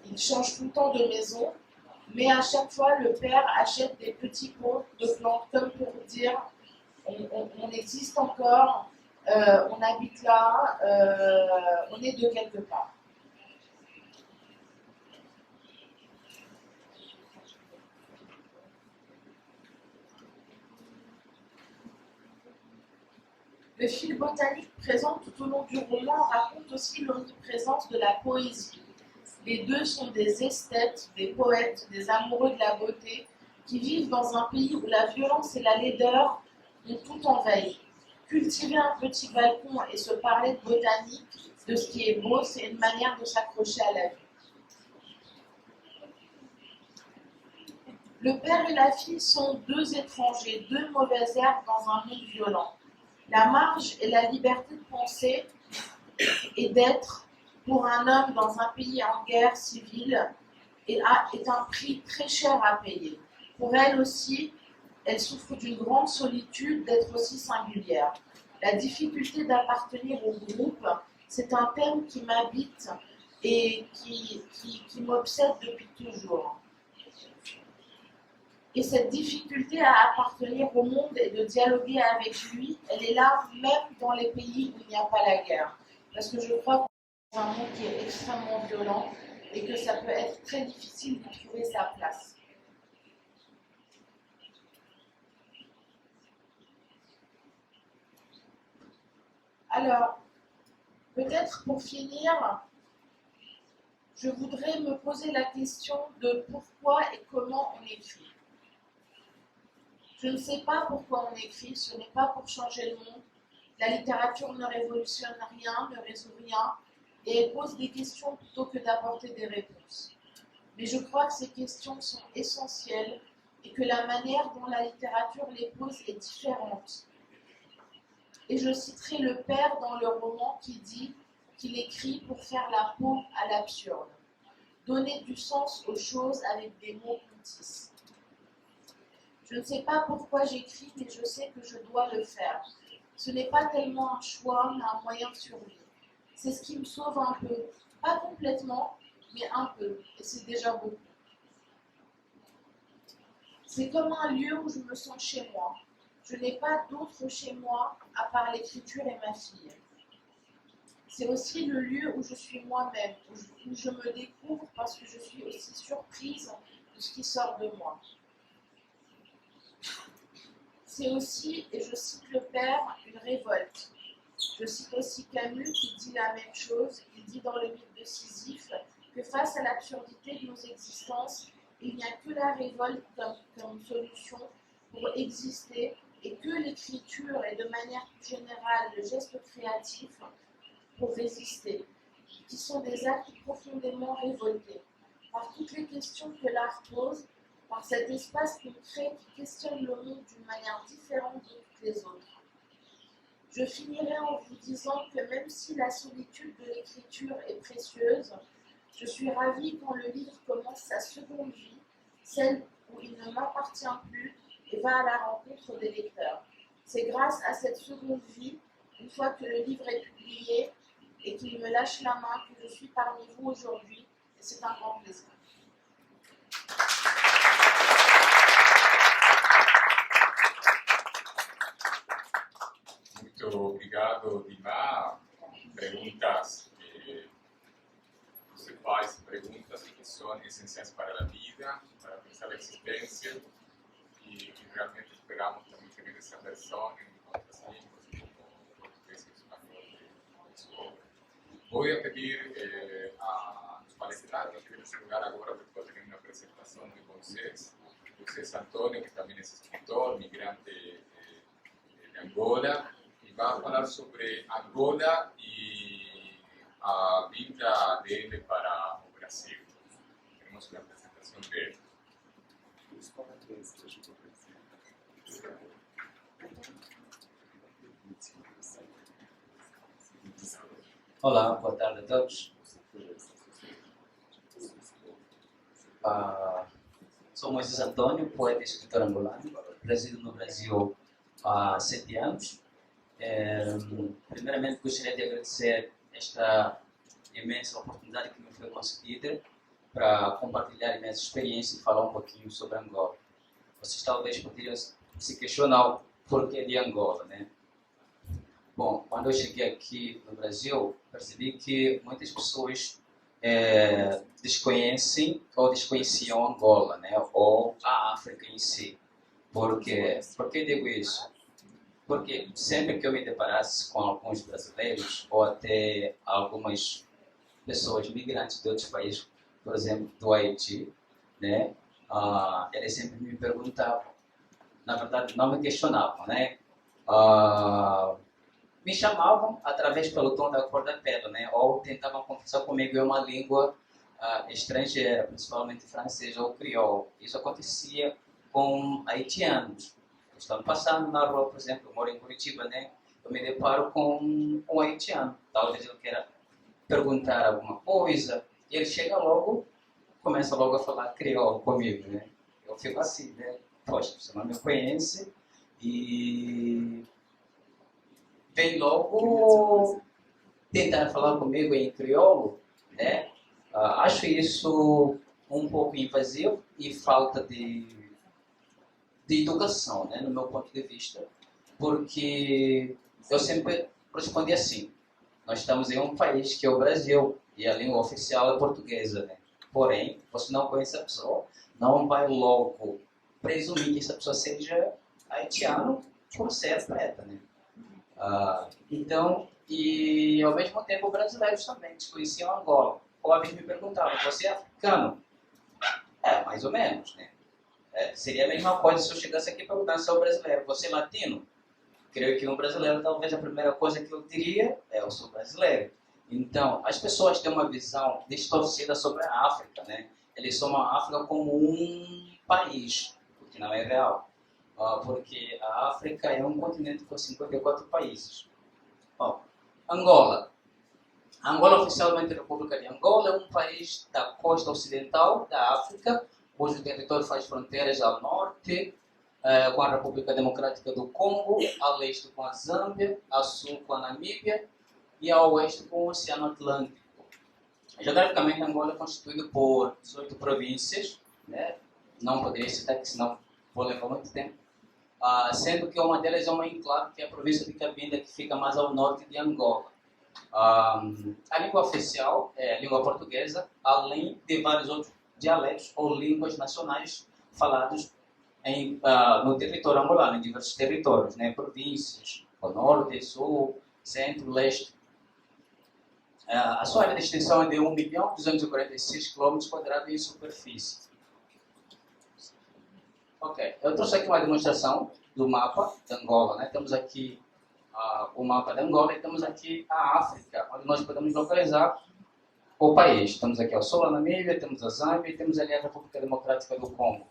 il change tout le temps de maison, mais à chaque fois le père achète des petits pots de plantes comme pour dire on existe encore, on habite là, on est de quelque part. Le fil botanique présent tout au long du roman raconte aussi l'omniprésence de la poésie. Les deux sont des esthètes, des poètes, des amoureux de la beauté, qui vivent dans un pays où la violence et la laideur ont tout envahi. Cultiver un petit balcon et se parler de botanique, de ce qui est beau, c'est une manière de s'accrocher à la vie. Le père et la fille sont deux étrangers, deux mauvaises herbes dans un monde violent. La marge et la liberté de penser et d'être pour un homme dans un pays en guerre civile est un prix très cher à payer. Pour elle aussi, elle souffre d'une grande solitude d'être aussi singulière. La difficulté d'appartenir au groupe, c'est un thème qui m'habite et qui m'obsède depuis toujours. Et cette difficulté à appartenir au monde et de dialoguer avec lui, elle est là même dans les pays où il n'y a pas la guerre. Parce que je crois qu'on est dans un monde qui est extrêmement violent et que ça peut être très difficile de trouver sa place. Alors, peut-être pour finir, je voudrais me poser la question de pourquoi et comment on écrit. Je ne sais pas pourquoi on écrit, ce n'est pas pour changer le monde. La littérature ne révolutionne rien, ne résout rien, et elle pose des questions plutôt que d'apporter des réponses. Mais je crois que ces questions sont essentielles et que la manière dont la littérature les pose est différente. Et je citerai le père dans le roman qui dit qu'il écrit pour faire la peau à l'absurde, donner du sens aux choses avec des mots concis. Je ne sais pas pourquoi j'écris, mais je sais que je dois le faire. Ce n'est pas tellement un choix, mais un moyen de survie. C'est ce qui me sauve un peu. Pas complètement, mais un peu. Et c'est déjà beaucoup. C'est comme un lieu où je me sens chez moi. Je n'ai pas d'autre chez moi à part l'écriture et ma fille. C'est aussi le lieu où je suis moi-même, où je me découvre parce que je suis aussi surprise de ce qui sort de moi. C'est aussi, et je cite le père, une révolte. Je cite aussi Camus qui dit la même chose. Il dit dans le mythe de Sisyphe que face à l'absurdité de nos existences, il n'y a que la révolte comme solution pour exister et que l'écriture et de manière plus générale le geste créatif pour résister, qui sont des actes profondément révoltés par toutes les questions que l'art pose, par cet espace qu'il crée qui questionne le monde d'une manière différente de toutes les autres. Je finirai en vous disant que même si la solitude de l'écriture est précieuse, je suis ravie quand le livre commence sa seconde vie, celle où il ne m'appartient plus et va à la rencontre des lecteurs. C'est grâce à cette seconde vie, une fois que le livre est publié et qu'il me lâche la main, que je suis parmi vous aujourd'hui, et c'est un grand plaisir. Muito obrigado, Dima. Perguntas, você faz perguntas que são son esenciales para la vida, para pensar la existencia, y realmente esperamos también tener esa versión en otras lenguas, como portugués y español de su obra. Voy a pedir a los palestrantes que deben lugar ahora para tener una presentación de Moisés Antonio, que también es escritor, migrante de Angola, y va a hablar sobre Angola y a vida de él para o Brasil. Tenemos una presentación de él. Olá, boa tarde a todos. Sou Moisés Antônio, poeta e escritor angolano. Resido no Brasil há 7 anos. Primeiramente, gostaria de agradecer esta imensa oportunidade que me foi concedida para compartilhar minhas experiências e falar um pouquinho sobre Angola. Vocês talvez poderiam se questionar o porquê de Angola, né? Bom, quando eu cheguei aqui no Brasil, percebi que muitas pessoas desconhecem ou desconheciam Angola, né? Ou a África em si. Por que digo isso? Porque sempre que eu me deparasse com alguns brasileiros ou até algumas pessoas migrantes de outros países, por exemplo, do Haiti, né? Eles sempre me perguntavam, na verdade não me questionavam, né? Me chamavam através pelo tom da cor da pele, né? Ou tentavam conversar comigo em uma língua estrangeira, principalmente francês ou crioulo. Isso acontecia com haitianos. Estão passando na rua, por exemplo, eu moro em Curitiba, né? Eu me deparo com um haitiano. Talvez ele queira perguntar alguma coisa e ele chega logo, começa logo a falar crioulo comigo, né? Eu fico assim, né? Poxa, você não me conhece e vem logo tentar falar comigo em crioulo, né? Acho isso um pouco invasivo e falta de educação, né, no meu ponto de vista, porque eu sempre respondi assim: nós estamos em um país que é o Brasil e a língua oficial é portuguesa, né? Porém, você não conhece a pessoa, não vai logo presumir que essa pessoa seja haitiano por ser preta, né? Então, e ao mesmo tempo brasileiros também desconheciam Angola. Ou a vez me perguntavam: você é africano? Mais ou menos, né? Seria a mesma coisa se eu chegasse aqui e perguntasse: sou brasileiro, você é latino? Creio que um brasileiro, talvez a primeira coisa que eu diria é: eu sou brasileiro. Então, as pessoas têm uma visão distorcida sobre a África, né? Eles tomam a África como um país, o que não é real. Porque a África é um continente com 54 países. Angola. Angola, oficialmente a República de Angola, é um país da costa ocidental da África, cujo território faz fronteiras ao norte com a República Democrática do Congo, a leste com a Zâmbia, a sul com a Namíbia e a oeste com o Oceano Atlântico. Geograficamente, Angola é constituído por 18 províncias, né? Não poderia citar, que senão vou levar muito tempo. Sendo que uma delas é uma enclave, que é a província de Cabinda, que fica mais ao norte de Angola. A língua oficial é a língua portuguesa, além de vários outros dialetos ou línguas nacionais falados no território angolano, em diversos territórios, né? Províncias, o norte, sul, centro, leste. A sua área de extensão é de 1.246 km² em superfície. Ok, eu trouxe aqui uma demonstração do mapa de Angola, né? Temos aqui o mapa de Angola e temos aqui a África, onde nós podemos localizar o país. Temos aqui ao sul a Namíbia, temos a Zâmbia e temos ali a República Democrática do Congo.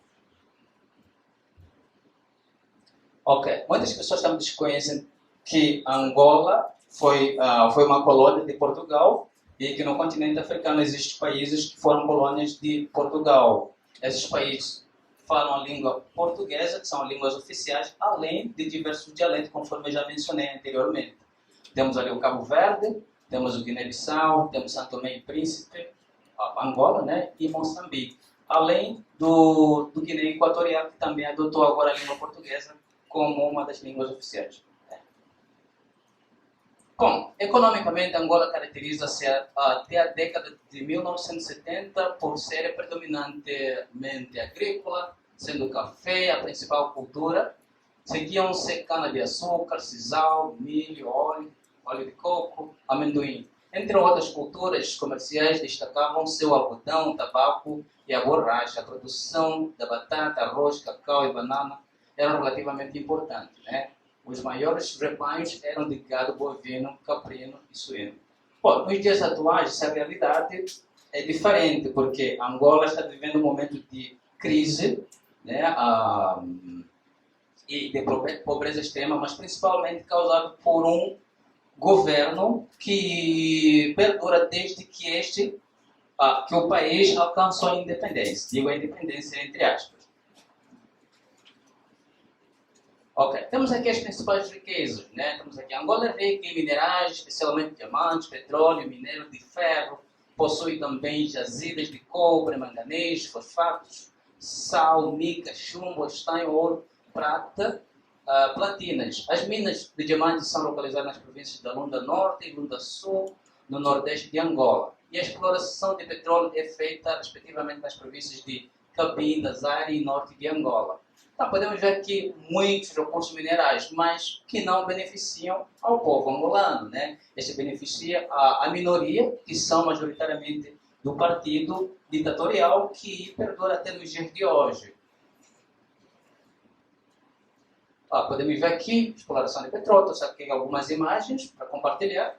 Ok, muitas pessoas também desconhecem que Angola foi uma colônia de Portugal e que no continente africano existem países que foram colônias de Portugal. Esses países falam a língua portuguesa, que são línguas oficiais, além de diversos dialetos, conforme eu já mencionei anteriormente. Temos ali o Cabo Verde, temos o Guiné-Bissau, temos São Tomé e Príncipe, Angola, né, e Moçambique. Além do Guiné Equatorial, que também adotou agora a língua portuguesa como uma das línguas oficiais. Bom, economicamente, Angola caracteriza-se até a década de 1970 por ser predominantemente agrícola, sendo o café a principal cultura. Seguiam-se cana-de-açúcar, sisal, milho, óleo de coco, amendoim. Entre outras culturas comerciais, destacavam-se o algodão, o tabaco e a borracha. A produção da batata, arroz, cacau e banana eram relativamente importantes, né? Os maiores rebanhos eram de gado bovino, caprino e suíno. Bom, nos dias atuais, essa realidade é diferente, porque Angola está vivendo um momento de crise, né, e de pobreza extrema, mas principalmente causado por um governo que perdura desde que que o país alcançou a independência. Digo a independência entre aspas. Ok, temos aqui as principais riquezas, né? Temos aqui Angola é rica em minerais, especialmente diamantes, petróleo, minério de ferro, possui também jazidas de cobre, manganês, fosfatos, sal, mica, chumbo, estanho, ouro, prata, platinas. As minas de diamantes são localizadas nas províncias da Lunda Norte e Lunda Sul, no nordeste de Angola. E a exploração de petróleo é feita, respectivamente, nas províncias de Cabinda, Zaire e norte de Angola. Então, podemos ver aqui muitos recursos minerais, mas que não beneficiam ao povo angolano, né? Este beneficia a minoria, que são majoritariamente do partido ditatorial, que perdura até nos dias de hoje. Podemos ver aqui exploração de petróleo, só que algumas imagens para compartilhar.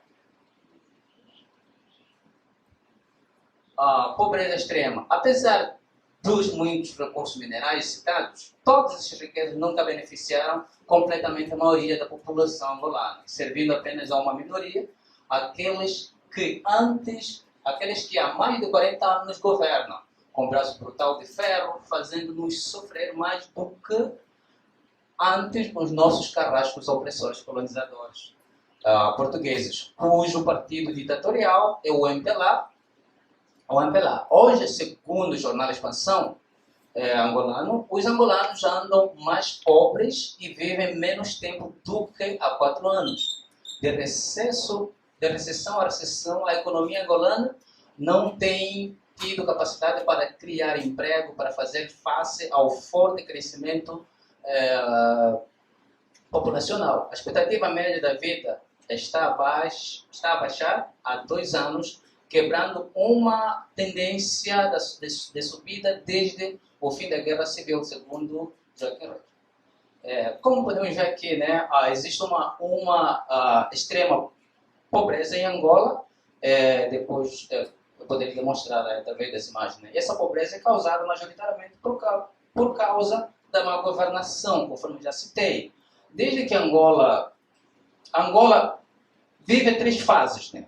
Pobreza extrema. Apesar dos muitos recursos minerais citados, todas essas riquezas nunca beneficiaram completamente a maioria da população angolana, servindo apenas a uma minoria, aqueles que há mais de 40 anos governam, com braço brutal de ferro, fazendo-nos sofrer mais do que antes os nossos carrascos opressores colonizadores portugueses, cujo partido ditatorial é o MPLA. Hoje, segundo o jornal Expansão angolano, os angolanos andam mais pobres e vivem menos tempo do que há 4 anos. De recessão a recessão, a economia angolana não tem tido capacidade para criar emprego, para fazer face ao forte crescimento populacional. A expectativa média da vida está a baixar há 2 anos, quebrando uma tendência de subida desde o fim da Guerra Civil, segundo Joaquim Reis. Como podemos ver aqui, né, existe uma extrema pobreza em Angola, depois eu poderia demonstrar através dessa imagem. Né? E essa pobreza é causada majoritariamente por causa da má governação, conforme já citei. Desde que Angola vive 3 fases, né?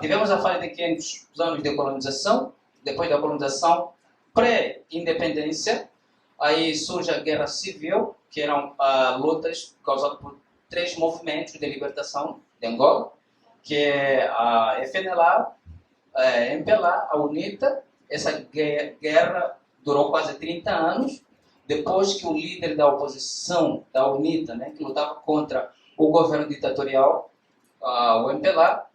Tivemos a fase de 500 anos de colonização, depois da colonização, pré-independência, aí surge a Guerra Civil, que eram lutas causadas por 3 movimentos de libertação de Angola, que é a FNLA, a MPLA, a UNITA. Essa guerra durou quase 30 anos, depois que o líder da oposição, da UNITA, né, que lutava contra o governo ditatorial, o MPLA,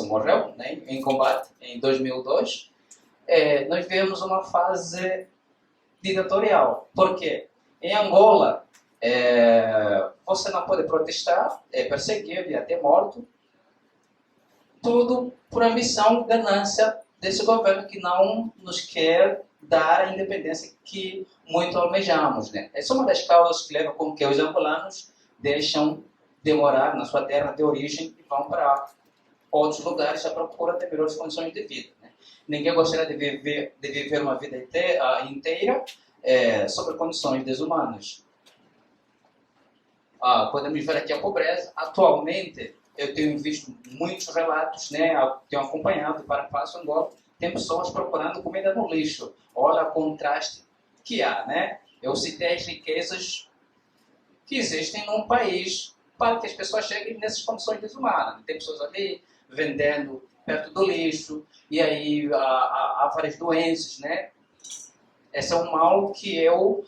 morreu, né, em combate em 2002, nós vemos uma fase ditatorial. Por quê? Em Angola, você não pode protestar, é perseguido e até morto, tudo por ambição, ganância desse governo que não nos quer dar a independência que muito almejamos. Né? Essa é uma das causas que leva com que os angolanos deixam de morar na sua terra de origem e vão para outros lugares à procura de melhores condições de vida. Né? Ninguém gostaria de viver uma vida inteira sobre condições desumanas. Podemos ver aqui a pobreza. Atualmente, eu tenho visto muitos relatos, né, tenho acompanhado para Passo Angola, tem pessoas procurando comida no lixo. Olha o contraste que há, né? Eu citei as riquezas que existem num país para que as pessoas cheguem nessas condições desumanas. Tem pessoas ali vendendo perto do lixo, e aí há várias doenças, né? Esse é um mal que eu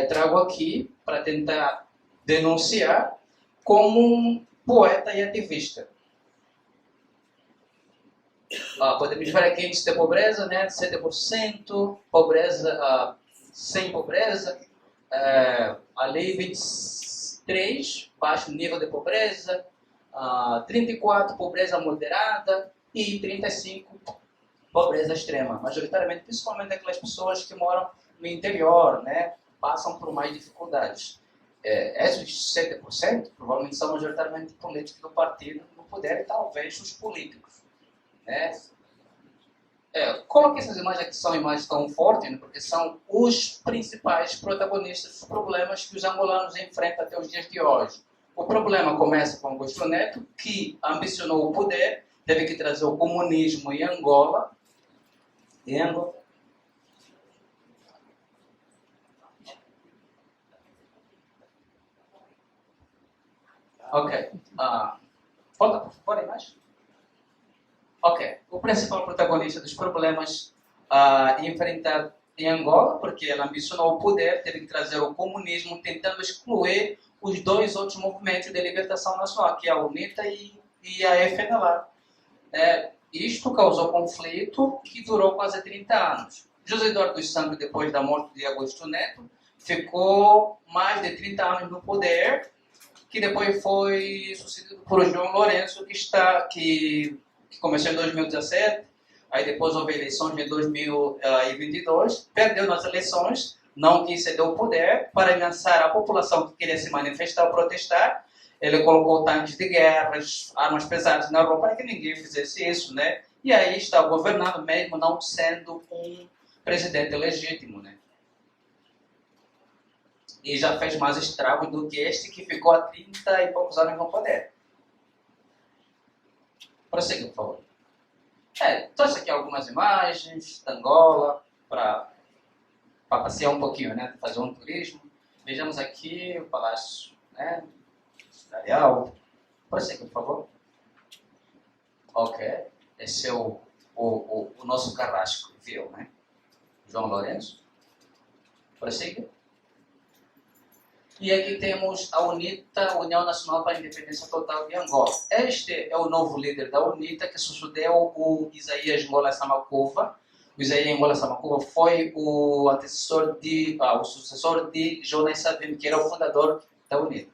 trago aqui para tentar denunciar como poeta e ativista. Podemos ver aqui índice de pobreza, né? 7%, pobreza, sem pobreza, a lei 23, baixo nível de pobreza, 34, pobreza moderada e 35, pobreza extrema. Majoritariamente, principalmente aquelas pessoas que moram no interior, né? Passam por mais dificuldades. Esses 7% provavelmente são majoritariamente políticos do partido no poder e talvez os políticos. Né? Coloquei essas imagens aqui, são imagens tão fortes, né? Porque são os principais protagonistas dos problemas que os angolanos enfrentam até os dias de hoje. O problema começa com Augusto Neto, que ambicionou o poder, teve que trazer o comunismo em Angola. Ok. Volta, por favor, a imagem. Ok. O principal protagonista dos problemas enfrentados em Angola, porque ela ambicionou o poder, teve que trazer o comunismo, tentando excluir os dois outros movimentos de libertação nacional, que é a UNITA e a FNLA. Isto causou conflito que durou quase 30 anos. José Eduardo dos Santos, depois da morte de Augusto Neto, ficou mais de 30 anos no poder, que depois foi sucedido por João Lourenço, que começou em 2017, aí depois houve eleições em 2022, perdeu nas eleições, não quis ceder o poder para enganar a população que queria se manifestar ou protestar. Ele colocou tanques de guerra, armas pesadas na rua para que ninguém fizesse isso, né? E aí está governando mesmo não sendo um presidente legítimo, né? E já fez mais estragos do que este que ficou há 30 e poucos anos no poder. Prossegue, por favor. Trouxe aqui algumas imagens da Angola para passear um pouquinho, né? Fazer um turismo. Vejamos aqui o Palácio, né? Imperial. Prossegue, por favor. Ok. Esse é o nosso carrasco, viu, né? João Lourenço. Prossegue. E aqui temos a UNITA, União Nacional para a Independência Total de Angola. Este é o novo líder da UNITA, que sucedeu o Isaías Ngola Samakuva. O Isaías Ngola Samakuva foi o sucessor de Jonas Savimbi, que era o fundador da UNITA.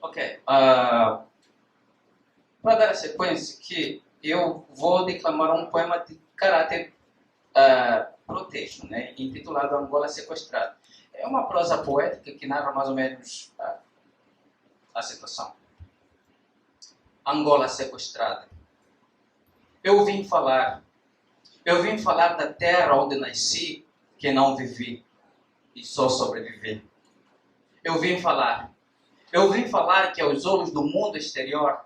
Ok. Para dar a sequência aqui, eu vou declamar um poema de caráter protesto, né, intitulado Angola Sequestrada. É uma prosa poética que narra mais ou menos a situação. Angola sequestrada. Eu vim falar da terra onde nasci, que não vivi e só sobrevivi. Eu vim falar que aos olhos do mundo exterior,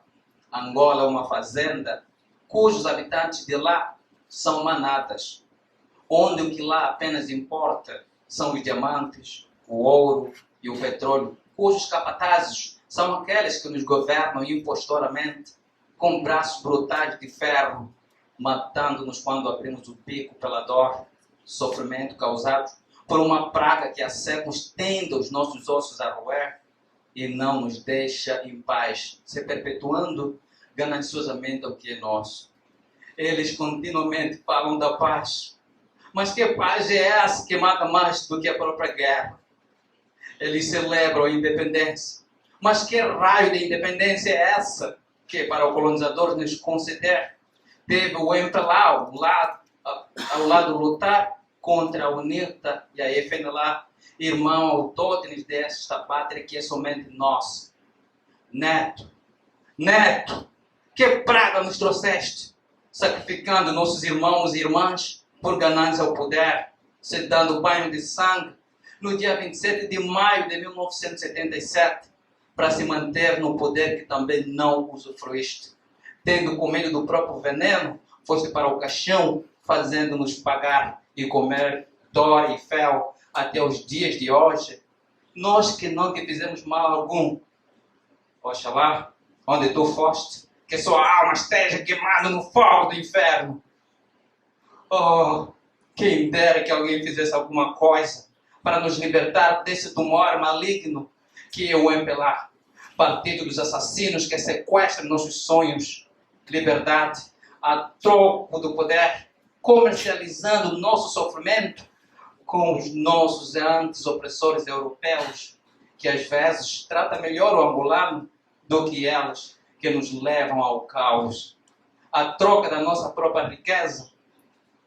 Angola é uma fazenda cujos habitantes de lá são manadas, onde o que lá apenas importa são os diamantes, o ouro e o petróleo, cujos capatazes são aqueles que nos governam impostoramente, com braços brutais de ferro, matando-nos quando abrimos o bico pela dor, sofrimento causado por uma praga que há séculos tende os nossos ossos a roer e não nos deixa em paz, se perpetuando gananciosamente o que é nosso. Eles continuamente falam da paz, mas que paz é essa que mata mais do que a própria guerra? Eles celebram a independência, mas que raio de independência é essa que para o colonizador nos conceder? Teve o MPLA ao lado lutar contra a UNITA e a FNLA, irmão autóctones desta pátria que é somente nossa. Neto, que praga nos trouxeste, sacrificando nossos irmãos e irmãs por ganância ao poder, se dando banho de sangue, no dia 27 de maio de 1977, para se manter no poder que também não usufruíste. Tendo comido do próprio veneno, foste para o caixão, fazendo-nos pagar e comer dor e fel até os dias de hoje. Nós que não te fizemos mal algum. Oxalá, onde tu foste, que sua alma esteja queimada no fogo do inferno. Oh, quem dera que alguém fizesse alguma coisa para nos libertar desse tumor maligno que é o MPLA. partido dos assassinos que sequestram nossos sonhos, liberdade, a troco do poder, comercializando o nosso sofrimento com os nossos antes-opressores europeus, que às vezes tratam melhor o angolano do que elas, que nos levam ao caos. A troca da nossa própria riqueza,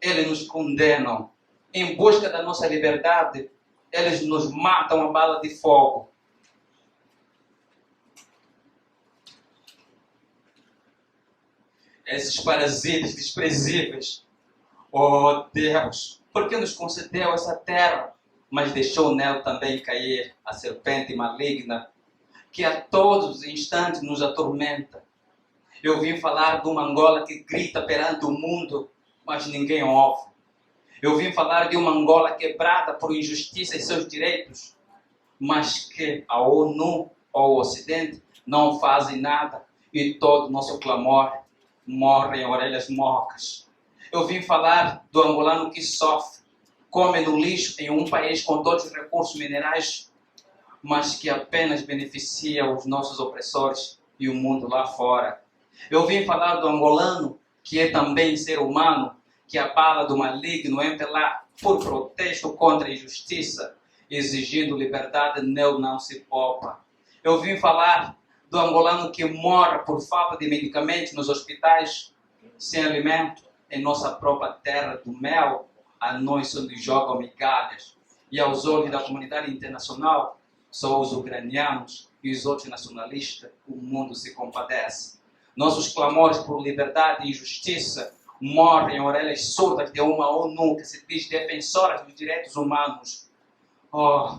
eles nos condenam. Em busca da nossa liberdade, eles nos matam a bala de fogo. Esses parasitas desprezíveis. Oh Deus, por que nos concedeu essa terra, mas deixou nela também cair a serpente maligna, que a todos os instantes nos atormenta? Eu vim falar de uma Angola que grita perante o mundo, mas ninguém ouve. Eu vim falar de uma Angola quebrada por injustiça e seus direitos, mas que a ONU ou o Ocidente não fazem nada e todo o nosso clamor morre em orelhas mocas. Eu vim falar do angolano que sofre, come no lixo em um país com todos os recursos minerais, mas que apenas beneficia os nossos opressores e o mundo lá fora. Eu vim falar do angolano que é também ser humano, que a bala do maligno entra lá por protesto contra a injustiça, exigindo liberdade, nele não se poupa. Eu vim falar do angolano que morre por falta de medicamentos nos hospitais, sem alimento, em nossa própria terra do mel, a nós só nos jogam migalhas. E aos olhos da comunidade internacional, só os ucranianos e os outros nacionalistas, o mundo se compadece. Nossos clamores por liberdade e justiça morrem em orelhas surdas de uma ONU que se diz defensora dos direitos humanos. Oh,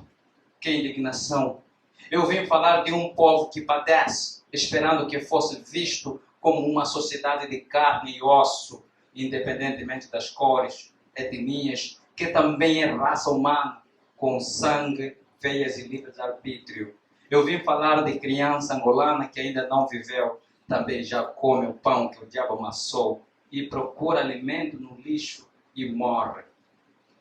que indignação! Eu vim falar de um povo que padece, esperando que fosse visto como uma sociedade de carne e osso, independentemente das cores, etnias, que também é raça humana, com sangue, veias e livre-arbítrio. Eu vim falar de criança angolana que ainda não viveu, também já come o pão que o diabo amassou e procura alimento no lixo e morre.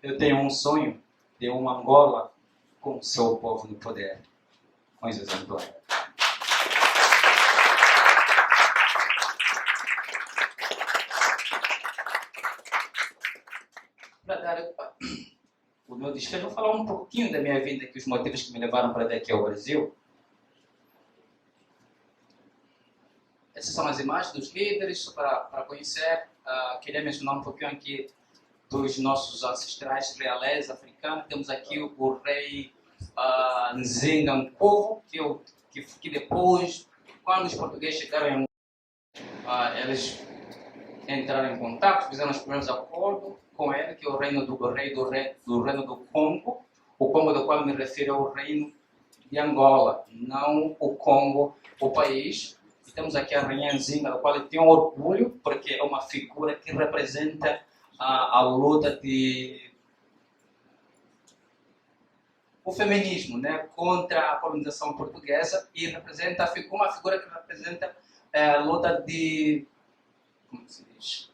Eu tenho um sonho de uma Angola com seu povo no poder. Moisés Antônio. Para dar o meu desfecho, vou falar um pouquinho da minha vida, aqui, os motivos que me levaram para daqui ao Brasil. Essas são as imagens dos líderes, para conhecer. Queria mencionar um pouquinho aqui dos nossos ancestrais reais africanos. Temos aqui o rei Nzinga Nkovo, que depois, quando os portugueses chegaram em eles entraram em contato, fizeram os primeiros acordos com ele, que é o reino do reino do Congo. O Congo do qual me refiro é o reino de Angola, não o Congo, o país. E temos aqui a rainha Nzinga, da qual eu tenho orgulho, porque é uma figura que representa a luta o feminismo, né, contra a colonização portuguesa, e representa uma figura que representa a luta como se diz?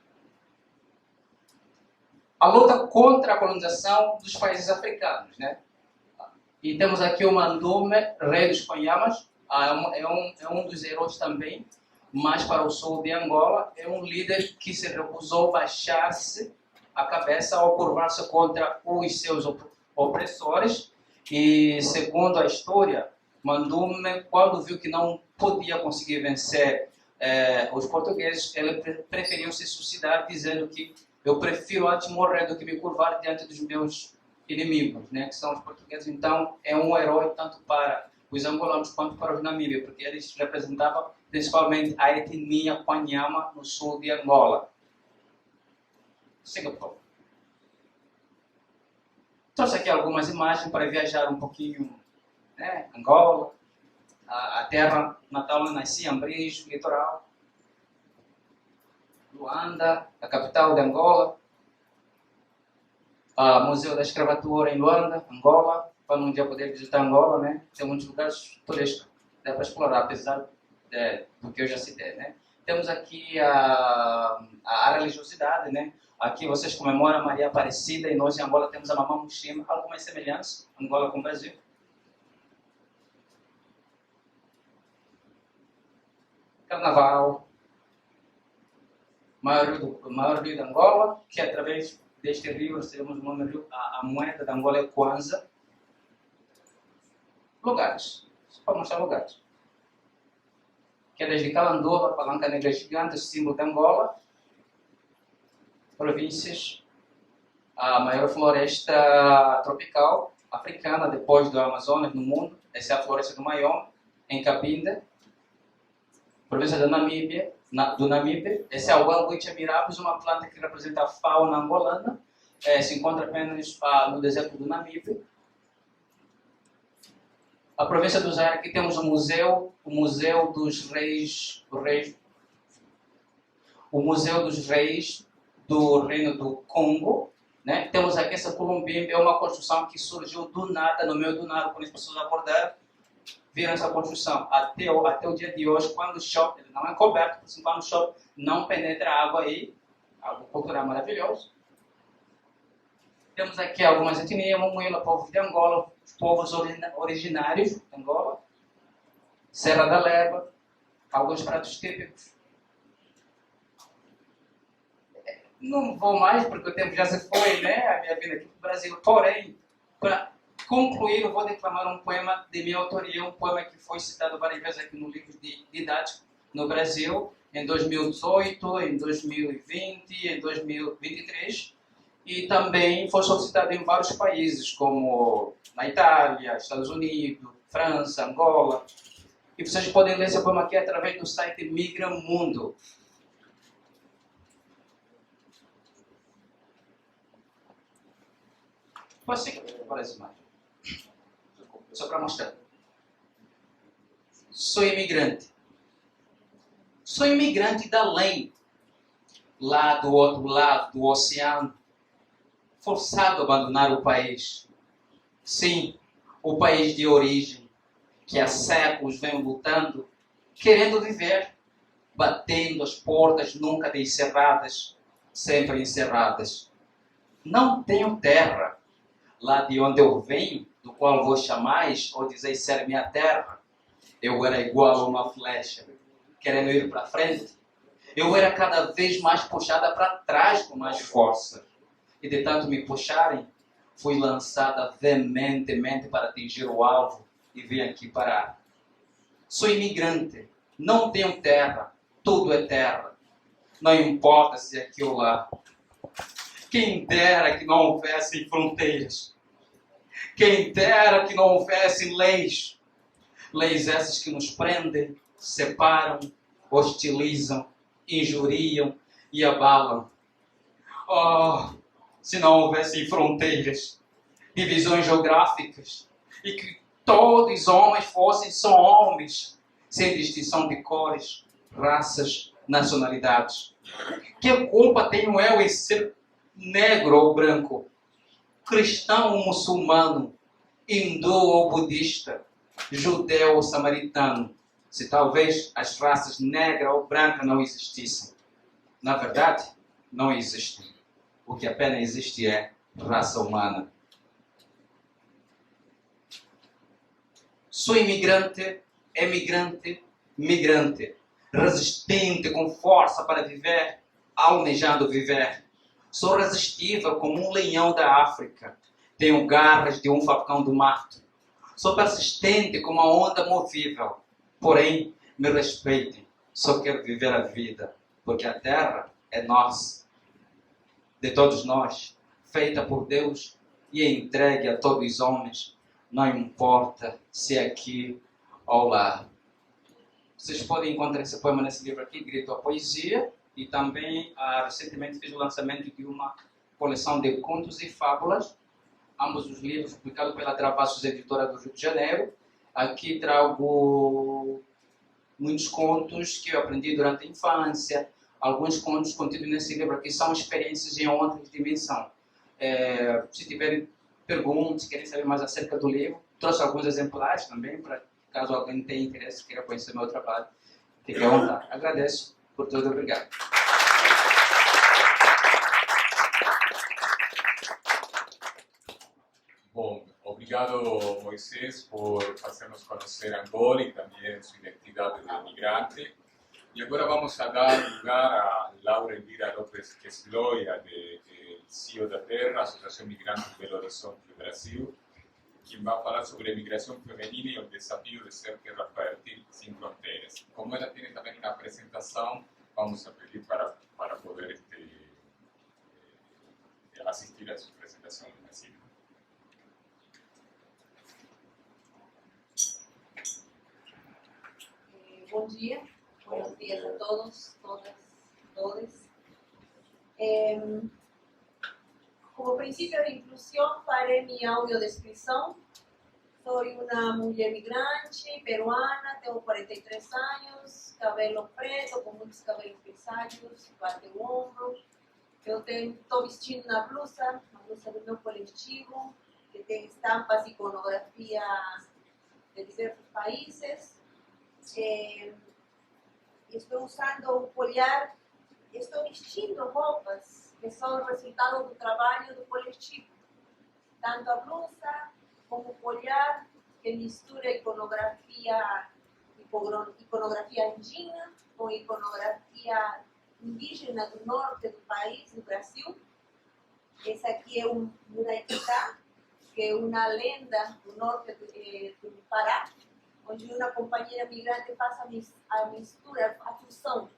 A luta contra a colonização dos países africanos, né? E temos aqui o Mandume, rei dos Panhamas, é um dos heróis também, mas para o sul de Angola é um líder que se recusou a baixar-se a cabeça ao curvar-se contra os seus opressores. E segundo a história, Mandume, quando viu que não podia conseguir vencer os portugueses, ele preferiu se suicidar, dizendo que eu prefiro antes morrer do que me curvar diante dos meus inimigos, né, que são os portugueses. Então é um herói tanto para os angolanos quanto para os namíbios, porque eles representavam principalmente a etnia Panhama no sul de Angola. Siga, por favor. Trouxe aqui algumas imagens para viajar um pouquinho, né? Angola, a terra natal onde nasci, Ambriz, litoral. Luanda, a capital de Angola. Museu da Escravatura em Luanda, Angola, para um dia poder visitar Angola, né? Tem muitos lugares turísticos, dá para explorar, apesar do que eu já citei, né? Temos aqui a religiosidade, né? Aqui vocês comemoram Maria Aparecida e nós em Angola temos a Mamã Muxima, algumas semelhanças, Angola com o Brasil. carnaval, maior rio de Angola, que através deste rio nós temos o nome rio, a moeda de Angola é Kwanza. Lugares, só para mostrar lugares. Que é desde Calandola, Palanca Negra Gigante, símbolo de Angola, províncias, a maior floresta tropical africana, depois do Amazonas, no mundo. Essa é a floresta do Maiom, em Cabinda, província da Namíbia, do Namíbia. Esse é o Anguitia mirabilis, uma planta que representa a fauna angolana. Se encontra apenas no deserto do Namíbia. A província do Zaire, aqui temos o Museu dos Reis, o Museu dos Reis do Reino do Congo, né? Temos aqui essa Columbimbe, é uma construção que surgiu do nada, no meio do nada, quando as pessoas acordaram, viram essa construção. Até o dia de hoje, quando chove, ele não é coberto, assim, quando chove, não penetra água aí, algo cultural maravilhoso. Temos aqui algumas etnias, Mumuíla, povo de Angola, os povos originários de Angola, Serra da Leba, alguns pratos típicos. Não vou mais, porque o tempo já se foi, né? A minha vida aqui no Brasil. Porém, para concluir, eu vou declamar um poema de minha autoria, um poema que foi citado várias vezes aqui no livro didático no Brasil, em 2018, em 2020, em 2023. E também foi solicitado em vários países, como na Itália, Estados Unidos, França, Angola. E vocês podem ler esse poema aqui através do site Migramundo. Pode ser para as imagens. Só para mostrar. Sou imigrante. Sou imigrante da lei. Lá do outro lado do oceano. Forçado a abandonar o país. Sim, o país de origem, que há séculos vem lutando, querendo viver, batendo as portas nunca encerradas, sempre encerradas. Não tenho terra, lá de onde eu venho, do qual vos chamais, ou dizeis ser minha terra. Eu era igual a uma flecha, querendo ir para frente. Eu era cada vez mais puxada para trás com mais força. E de tanto me puxarem, fui lançada veementemente para atingir o alvo e vim aqui parar. Sou imigrante, não tenho terra, tudo é terra. Não importa se é aqui ou lá. Quem dera que não houvessem fronteiras. Quem dera que não houvessem leis. Leis essas que nos prendem, separam, hostilizam, injuriam e abalam. Oh! Se não houvessem fronteiras, divisões geográficas, e que todos os homens fossem só homens, sem distinção de cores, raças, nacionalidades. Que culpa tenho eu em ser negro ou branco, cristão ou muçulmano, hindu ou budista, judeu ou samaritano, se talvez as raças negra ou branca não existissem? Na verdade, não existem. O que apenas existe é raça humana. Sou imigrante, emigrante, migrante, resistente com força para viver, almejando viver. Sou resistível como um leão da África, tenho garras de um falcão do mato. Sou persistente como a onda movível, porém me respeitem, só quero viver a vida, porque a terra é nossa. De todos nós, feita por Deus e entregue a todos os homens, não importa se é aqui ou lá. Vocês podem encontrar esse poema nesse livro aqui, Grito à Poesia, e também recentemente fiz o lançamento de uma coleção de contos e fábulas, ambos os livros publicados pela Travassos Editora do Rio de Janeiro. Aqui trago muitos contos que eu aprendi durante a infância. Alguns contos contidos nesse livro aqui são experiências em outra dimensão. Se tiverem perguntas, querem saber mais acerca do livro, trouxe alguns exemplares também, para caso alguém tenha interesse, queira conhecer meu trabalho, fique à vontade. Agradeço por tudo, obrigado. Bom, obrigado Moisés por hacernos conocer Angola y también su identidad de migrante. Y ahora vamos a dar lugar a Laura Elvira López Quesloia, del CEO da Terra, Asociación Migrantes Belo Horizonte, Brasil, quien va a hablar sobre migración femenina y el desafío de ser tierra fértil sin fronteras. Como ella tiene también una presentación, vamos a pedir para poder asistir a su presentación. Así. Bom dia, buenos días a todos, todas, todes. Como princípio de inclusão, farei minha audiodescrição. Sou uma mulher migrante, peruana, tenho 43 anos, cabelo preto, com muitos cabelos grisalhos, bate o ombro. Eu estou vestindo uma blusa do meu coletivo, que tem estampas e iconografia de diversos países. Estou usando um collar, estou vestindo roupas que são resultado do trabalho do coletivo. Tanto a blusa como o collar, que mistura iconografia andina com iconografia indígena do norte do país, do Brasil. Essa aqui é um Muraitá, que é uma lenda do norte do Pará, onde uma companheira migrante faz a mistura, a fusão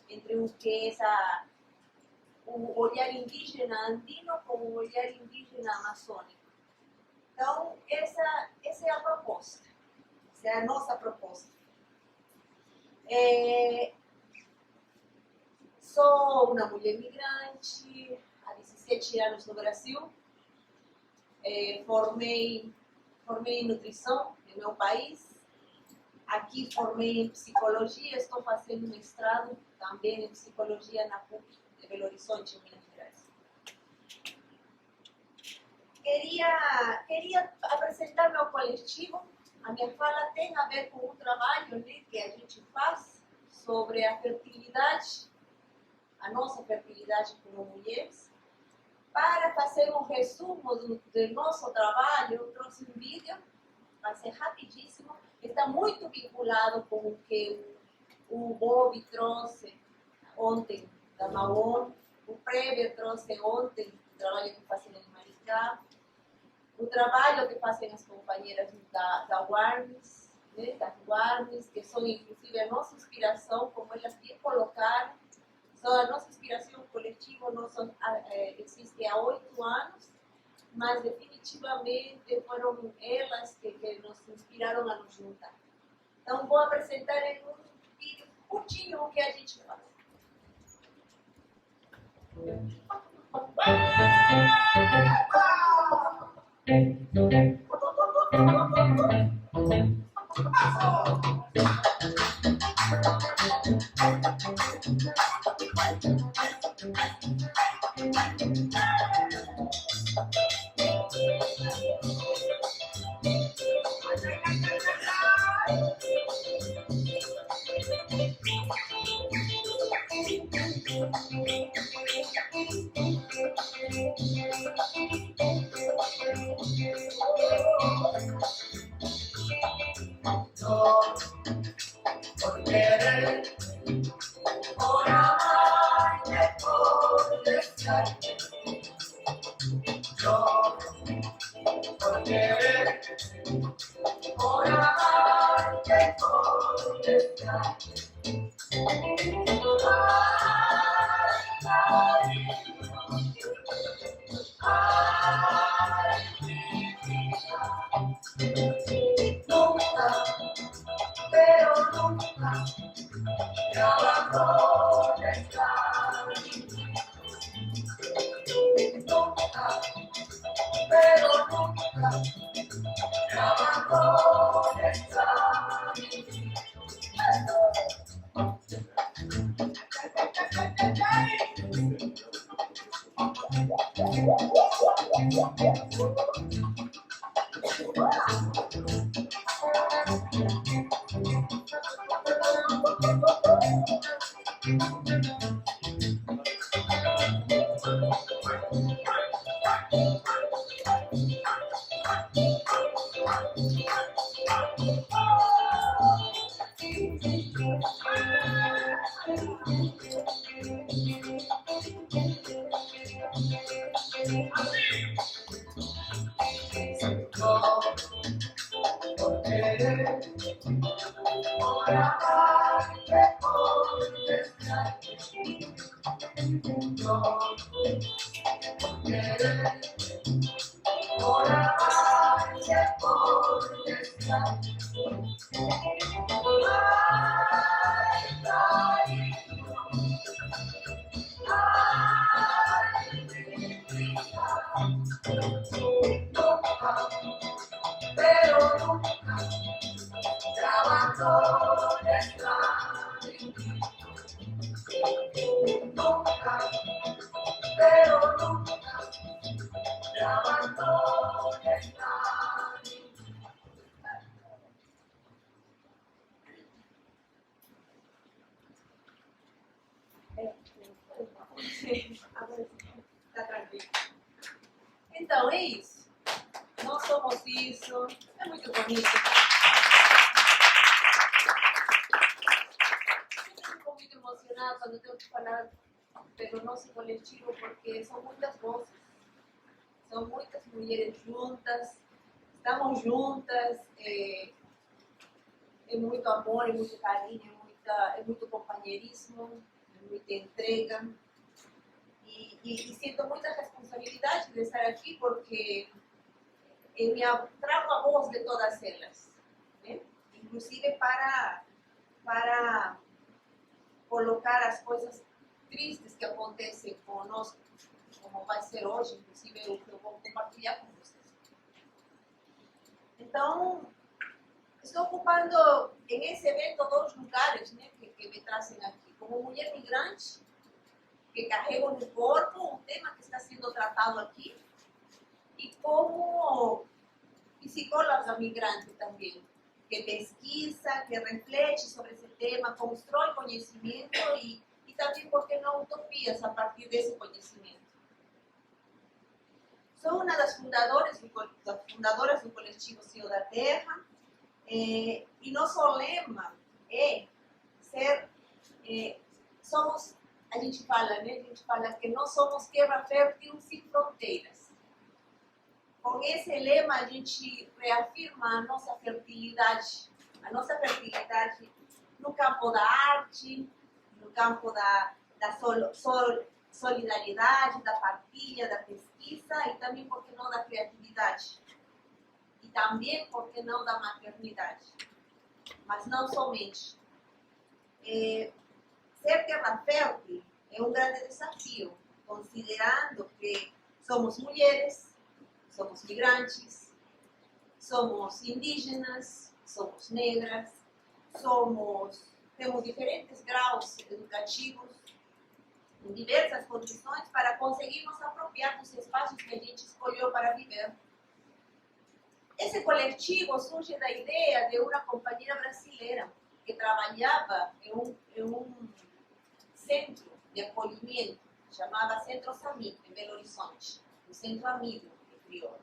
entre o que é o olhar indígena andino com o olhar indígena amazônico. Então, essa é a proposta, essa é a nossa proposta. Sou uma mulher migrante, há 17 anos no Brasil, formei em nutrição no meu país. Aqui formei em psicologia, estou fazendo mestrado também em psicologia na PUC de Belo Horizonte, em Minas Gerais. Queria apresentar meu coletivo. A minha fala tem a ver com o trabalho que a gente faz sobre a fertilidade, a nossa fertilidade como mulheres. Para fazer um resumo do nosso trabalho, eu trouxe um vídeo, vai ser rapidíssimo. Está muito vinculado com o que o Bob trouxe ontem da Mauon, o Prever trouxe ontem o trabalho que fazem em Maricá, o trabalho que fazem as companheiras da WARMS, né, das WARMS, que são inclusive a nossa inspiração, como elas bem colocaram, são a nossa inspiração coletiva, existe há 8 anos, mas definitivamente foram elas que nos inspiraram a nos juntar. Então, vou apresentar em um vídeo curtinho o que a gente faz. Tá tranquilo. Então, é isso. Nós somos isso. É muito bonito. Eu fico muito emocionada quando tenho que falar pelo nosso coletivo, porque são muitas vozes. São muitas mulheres juntas. Estamos juntas. É muito amor, é muito carinho, é muito companheirismo, é muita entrega. E sinto muita responsabilidade de estar aqui porque trago a voz de todas elas, né? Inclusive para colocar as coisas tristes que acontecem conosco, como vai ser hoje, inclusive o que eu vou compartilhar com vocês. Então, estou ocupando em esse evento 2 lugares, né, que me trazem aqui, como mulher migrante, que carrego no corpo um tema que está sendo tratado aqui, e como psicóloga migrante também, que pesquisa, que reflete sobre esse tema, constrói conhecimento e também, por que não, utopias a partir desse conhecimento. Sou uma das fundadoras do coletivo CEO da Terra, e nosso lema é ser, somos, a gente fala, né? A gente fala que nós somos terra fértil sem fronteiras. Com esse lema, a gente reafirma a nossa fertilidade no campo da arte, no campo da solidariedade, da partilha, da pesquisa e também, por que não, da criatividade. E também, por que não, da maternidade. Mas não somente. Ser terra fértil é um grande desafio, considerando que somos mulheres, somos migrantes, somos indígenas, somos negras, temos diferentes graus educativos, em diversas condições, para conseguir nos apropriar dos espaços que a gente escolheu para viver. Esse coletivo surge da ideia de uma companheira brasileira que trabalhava em um centro de acolhimento, chamava Centro Samir, em Belo Horizonte, um centro amigo de crioulo.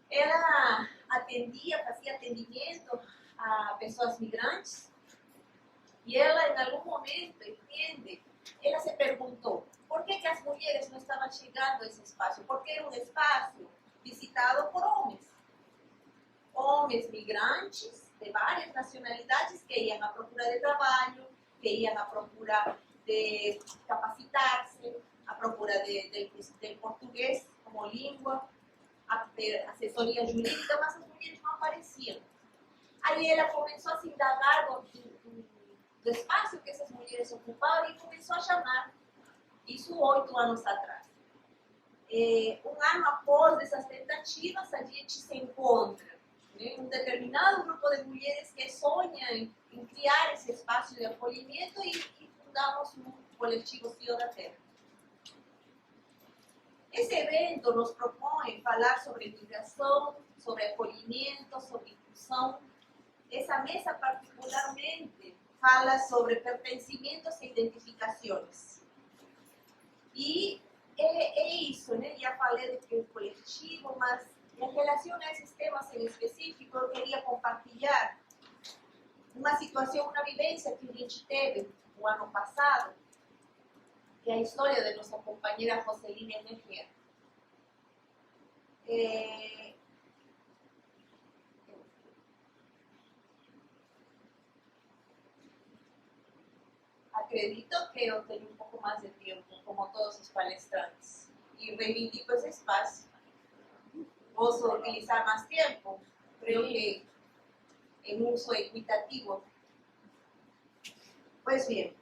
Ela fazia atendimento a pessoas migrantes, e ela, em algum momento, ela se perguntou por que as mulheres não estavam chegando a esse espaço, porque era um espaço visitado por homens migrantes de várias nacionalidades que iam à procura de trabalho, que iam à procura de capacitar-se, à procura de português como língua, assessoria jurídica, mas as mulheres não apareciam. Aí ela começou a se indagar do espaço que essas mulheres ocupavam e começou a chamar. Isso 8 anos atrás. Um ano após essas tentativas, a gente se encontra, né, um determinado grupo de mulheres que sonham em criar esse espaço de acolhimento e fundamos um coletivo CEO da Terra. Esse evento nos propõe falar sobre migração, sobre acolhimento, sobre inclusão. Essa mesa particularmente fala sobre pertencimentos e identificações. E é isso, né? Já falei do que é coletivo, mas em relação a esses temas em específico, eu queria compartilhar uma situação, uma vivência que a gente teve no ano passado, que é a história de nossa companheira Joseline Mejía. Acredito que eu tenho um pouco mais de tempo, como todos os palestrantes, e reivindico esse espaço. Posso utilizar mais tempo? Creio que em uso equitativo. Pois bem,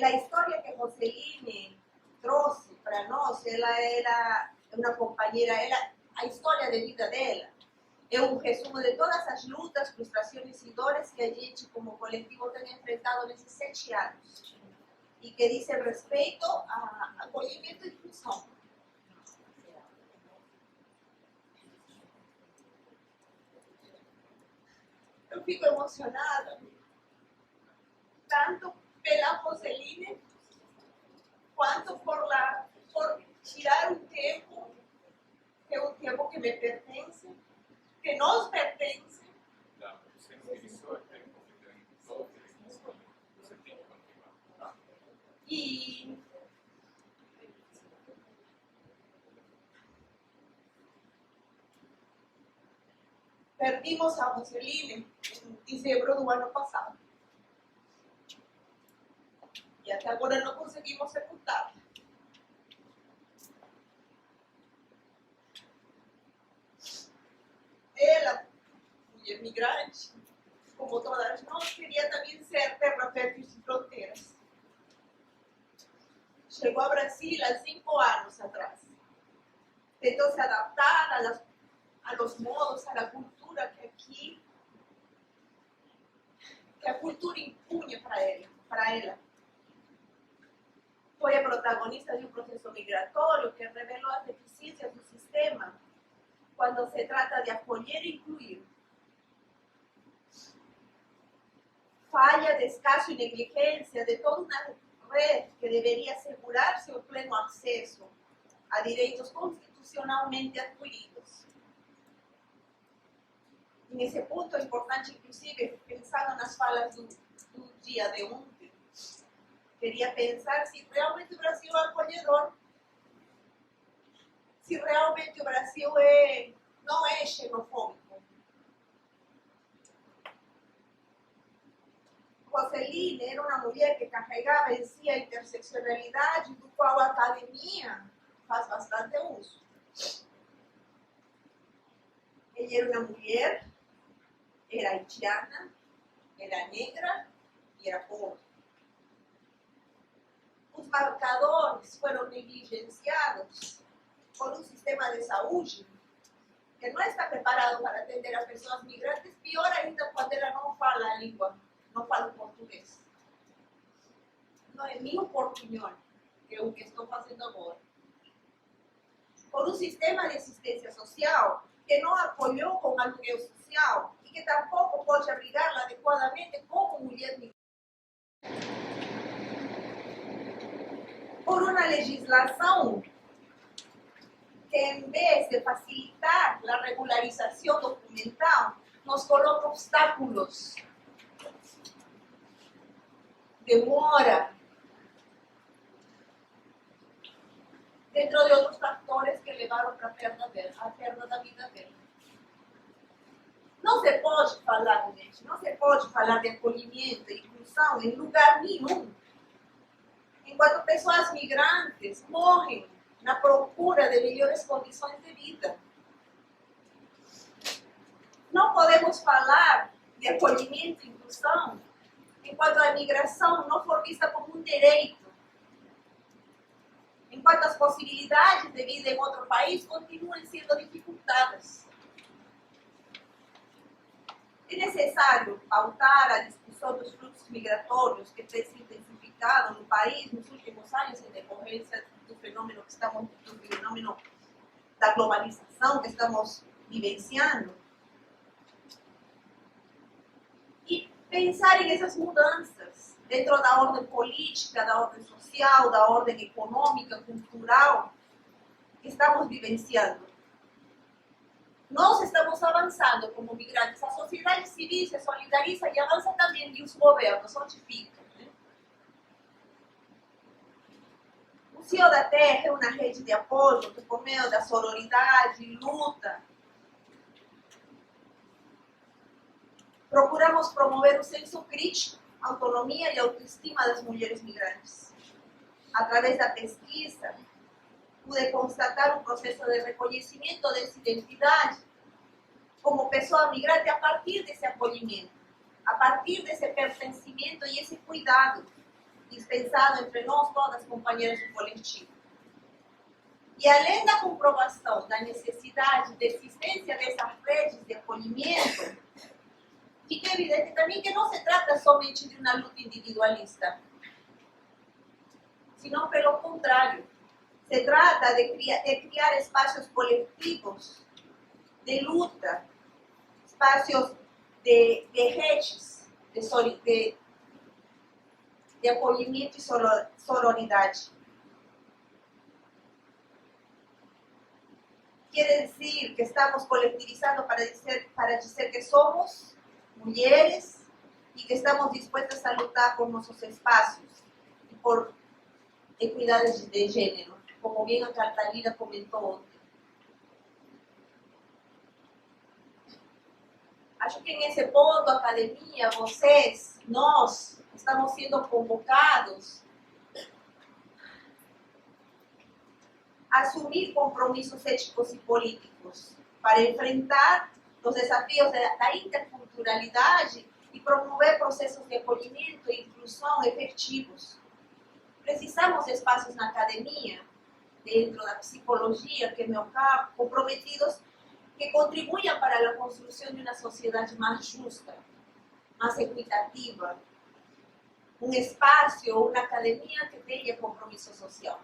a história que Joseline trouxe para nós, ela era uma companheira, a história de vida dela é um resumo de todas as lutas, frustrações e dores que a gente, como coletivo, tem enfrentado nesses 7 anos e que dizem respeito a acolhimento e inclusão. Eu fico emocionada tanto pela Joseline quanto por tirar um tempo, que é um tempo que me pertence, que nos pertence. Não, você não utilizou o tempo que tem todo disponível. Você tem que continuar. Tá? E perdimos a Joseline em dezembro do ano passado. E até agora não conseguimos sepultar. Ela, mulher migrante, como todas nós, queria também ser terra fértil sem fronteiras. Chegou ao Brasil há 5 anos atrás. Tentou se adaptar a los modos, a la cultura que aqui, que a cultura impunha para ela. Foi a protagonista de um processo migratório que revelou as deficiências do sistema quando se trata de acolher e incluir. Falha, descaso e negligência de toda uma rede que deveria assegurar seu pleno acesso a direitos constitucionalmente adquiridos. E nesse ponto é importante, inclusive, pensando nas falas do dia de ontem, queria pensar se realmente o Brasil é acolhedor, se realmente o Brasil não é xenofóbico. Joseline era uma mulher que carregava em si a interseccionalidade, do qual a academia faz bastante uso. Ela era uma mulher, era haitiana, era negra e era pobre. Os marcadores foram negligenciados por um sistema de saúde que não está preparado para atender a pessoas migrantes, pior ainda quando ela não fala a língua, não fala o português. Não é minha opinião, que é o que estou fazendo agora. Por um sistema de assistência social que não apoiou com aluguel social e que tampouco pode abrigá-la adequadamente como mulher migrante. Por uma legislação que, em vez de facilitar a regularização documental, nos coloca obstáculos, demora, dentro de outros fatores que levaram para a perda da vida dela. Não se pode falar, gente, não se pode falar de acolhimento e inclusão em lugar nenhum, enquanto pessoas migrantes morrem na procura de melhores condições de vida. Não podemos falar de acolhimento e inclusão enquanto a migração não for vista como um direito, enquanto as possibilidades de vida em outro país continuam sendo dificultadas. É necessário pautar a discussão dos fluxos migratórios que tem se intensificado no país nos últimos anos em decorrência do fenômeno da globalização que estamos vivenciando. E pensar em essas mudanças dentro da ordem política, da ordem social, da ordem econômica, cultural que estamos vivenciando. Nós estamos avançando como migrantes, a sociedade civil se solidariza e avança também, e os governos onde ficam. O Cio da Terra é uma rede de apoio que, por meio da sororidade e luta, procuramos promover o senso crítico, autonomia e autoestima das mulheres migrantes. Através da pesquisa, pude constatar um processo de reconhecimento dessa identidade como pessoa migrante a partir desse acolhimento, a partir desse pertencimento e esse cuidado dispensado entre nós, todas as companheiras do coletivo. E além da comprovação da necessidade de existência dessas redes de acolhimento, fica evidente também que não se trata somente de uma luta individualista, senão pelo contrário, se trata de criar espaços coletivos de luta, espaços de redes, de acolhimento e sororidade. Quer dizer que estamos coletivizando para dizer que somos mulheres e que estamos dispostas a lutar por nossos espaços e por equidade de gênero, como bem a Catalina comentou ontem. Acho que nesse ponto, a academia, vocês, nós, estamos sendo convocados a assumir compromissos éticos e políticos para enfrentar os desafios da interculturalidade e promover processos de acolhimento e inclusão efetivos. Precisamos de espaços na academia, dentro da psicologia, que é meu campo, comprometidos que contribuam para a construção de uma sociedade mais justa, mais equitativa, um espaço ou uma academia que tenha compromisso social.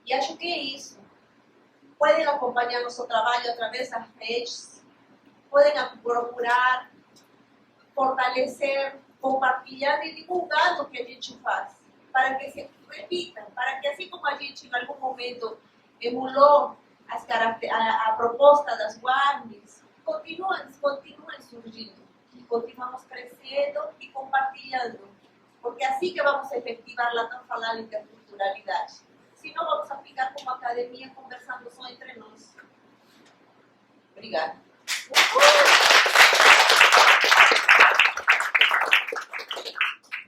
E acho que é isso. Podem acompanhar nosso trabalho através das redes, podem procurar fortalecer, compartilhar e divulgar o que a gente faz, para que se repitam, para que assim como a gente em algum momento emulou a proposta das WARMIs, continuem surgindo, continuamos crescendo e compartilhando, porque é assim que vamos efetivar a tão falada interculturalidade. Senão vamos a ficar como academia conversando só entre nós. Obrigada.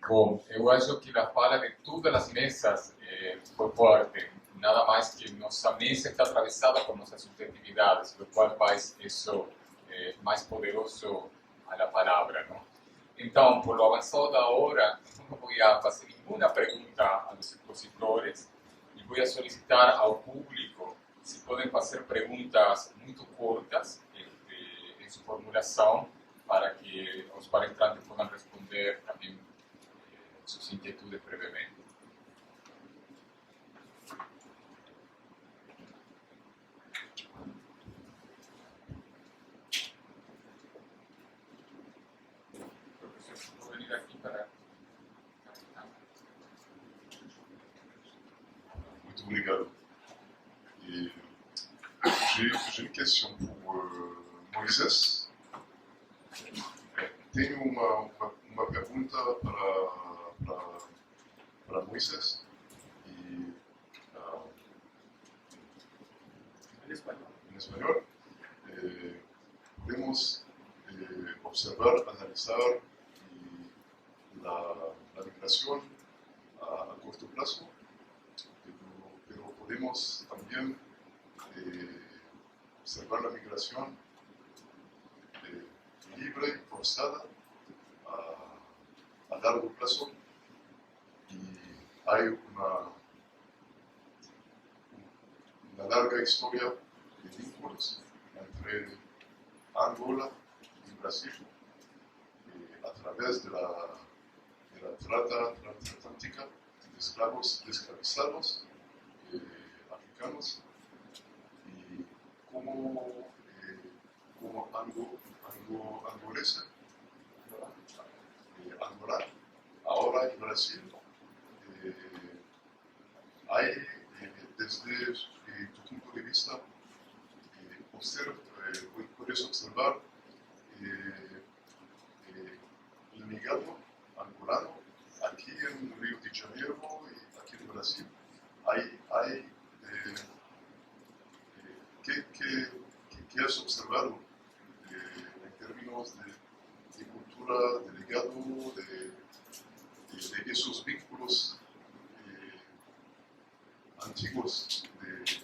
Bom, eu acho que a fala de todas as mesas foi forte. Nada mais que nossa mesa está atravessada por nossas subjetividades, o qual faz isso mais poderoso a palavra, não? Então, por lo avançado da hora, não vou fazer nenhuma pergunta aos expositores e vou solicitar ao público se podem fazer perguntas muito curtas em sua formulação para que os palestrantes possam responder também suas inquietudes brevemente. Muito obrigado. Et j'ai une question pour Moisés. Tenho uma pergunta para Moisés. E, em espanhol. Podemos observar, analizar la migración a corto plazo, pero podemos también observar la migración libre y forzada a largo plazo, y hay una larga historia de vínculos entre Angola y Brasil a través de la trata transatlántica de esclavos esclavizados africanos, y como angolesa, Angola, ahora en Brasil, hay desde tu punto de vista, puedes observar el migrante angolano aquí en Río de de Janeiro e aqui no Brasil. Aí que has observado em termos de cultura, de legado, de esos vínculos antiguos de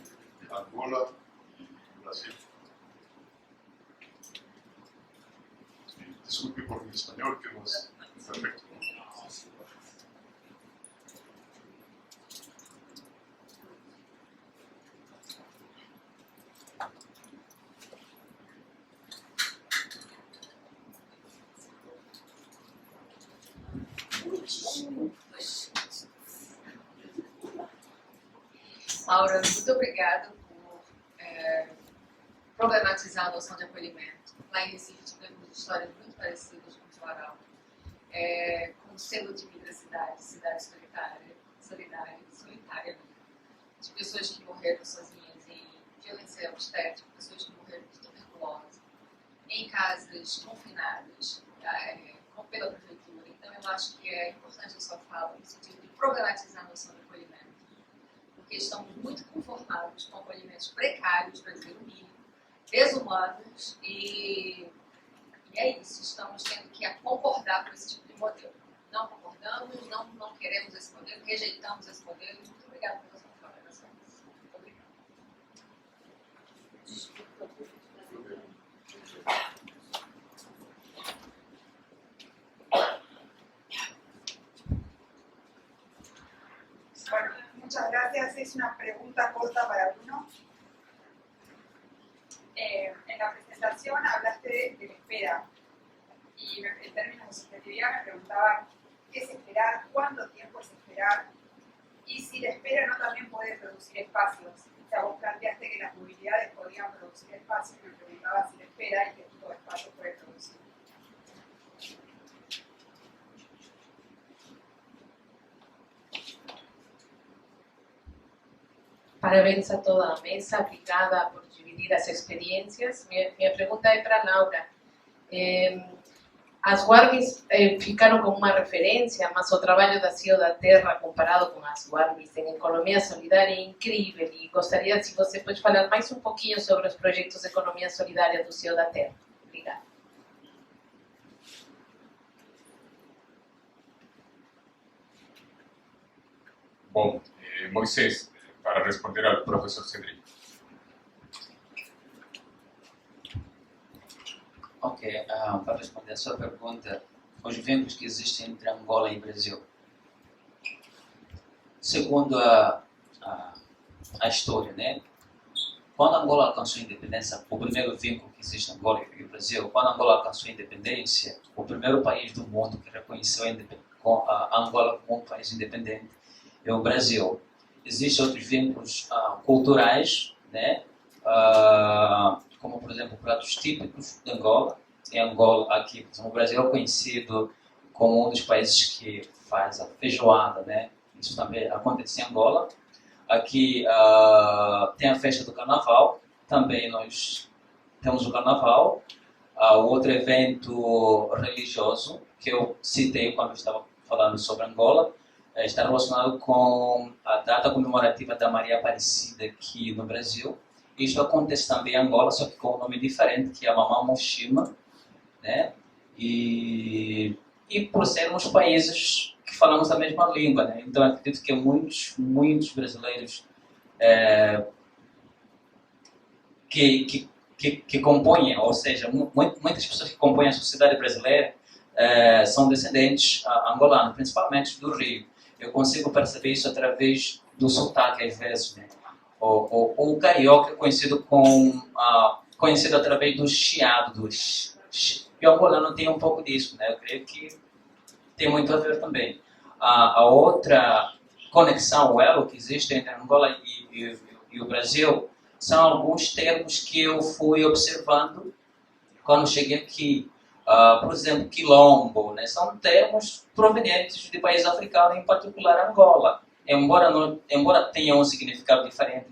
Angola y Brasil? Disculpe por mi español, que no es perfecto. Laura, muito obrigada por problematizar a noção de acolhimento. Lá em Recife tivemos histórias muito parecidas com o Tuarão, com o selo de migracidade, cidade solidária, de pessoas que morreram sozinhas em violência obstétrica, pessoas que morreram de tuberculose, em casas confinadas pela prefeitura. Então eu acho que é importante a sua fala no sentido de problematizar a noção de acolhimento, porque estamos muito conformados com acolhimentos precários, para dizer o mínimo, desumanos, e é isso, estamos tendo que concordar com esse tipo de modelo. Não concordamos, não queremos esse modelo, rejeitamos esse modelo. Muito obrigada pela sua fala. Muito obrigada. Bueno, muchas gracias. Es una pregunta corta para Bruno. En la presentación hablaste de la espera y en términos de subjetividad me preguntaba qué es esperar, cuánto tiempo es esperar y si la espera no también puede producir espacios. O sea, vos planteaste que las movilidades podían producir espacios y me preguntaba si la espera y qué tipo de espacio puede producir. Parabéns a toda a mesa, obrigada por dividir as experiências. Minha pergunta é para a Laura. As Warmis ficaram como uma referência, mas o trabalho da CEO da Terra comparado com as Warmis em economia solidária é incrível e gostaria se você pode falar mais um pouquinho sobre os projetos de economia solidária do CEO da Terra. Obrigada. Bom, Moisés, para responder al profesor Cedric. Ok, para responder a sua pergunta, os vínculos que existem entre Angola e Brasil. Segundo a história, né? Quando Angola alcançou a independência, o primeiro vínculo que existe entre Angola e o Brasil, quando Angola alcançou a independência, o primeiro país do mundo que reconheceu a Angola como um país independente é o Brasil. Existem outros vínculos culturais, né? Como, por exemplo, pratos típicos de Angola. Em Angola, aqui, por exemplo, o Brasil é conhecido como um dos países que faz a feijoada, né? Isso também acontece em Angola. Aqui tem a festa do Carnaval, também nós temos o Carnaval. O outro evento religioso que eu citei quando eu estava falando sobre Angola está relacionado com a data comemorativa da Maria Aparecida aqui no Brasil. Isso acontece também em Angola, só que com um nome diferente, que é a Mamá Moshima, né? E por sermos países que falamos a mesma língua, né? Então acredito que muitos brasileiros que compõem, ou seja, muitas pessoas que compõem a sociedade brasileira são descendentes angolanos, principalmente do Rio. Eu consigo perceber isso através do sotaque, às vezes, né? O carioca é conhecido através do chiado, e o angolano tem um pouco disso, né? Eu creio que tem muito a ver também. A outra conexão, o elo que existe entre Angola e o Brasil, são alguns termos que eu fui observando quando cheguei aqui. Por exemplo, quilombo, né? São termos provenientes de países africanos, em particular Angola. Embora tenha um significado diferente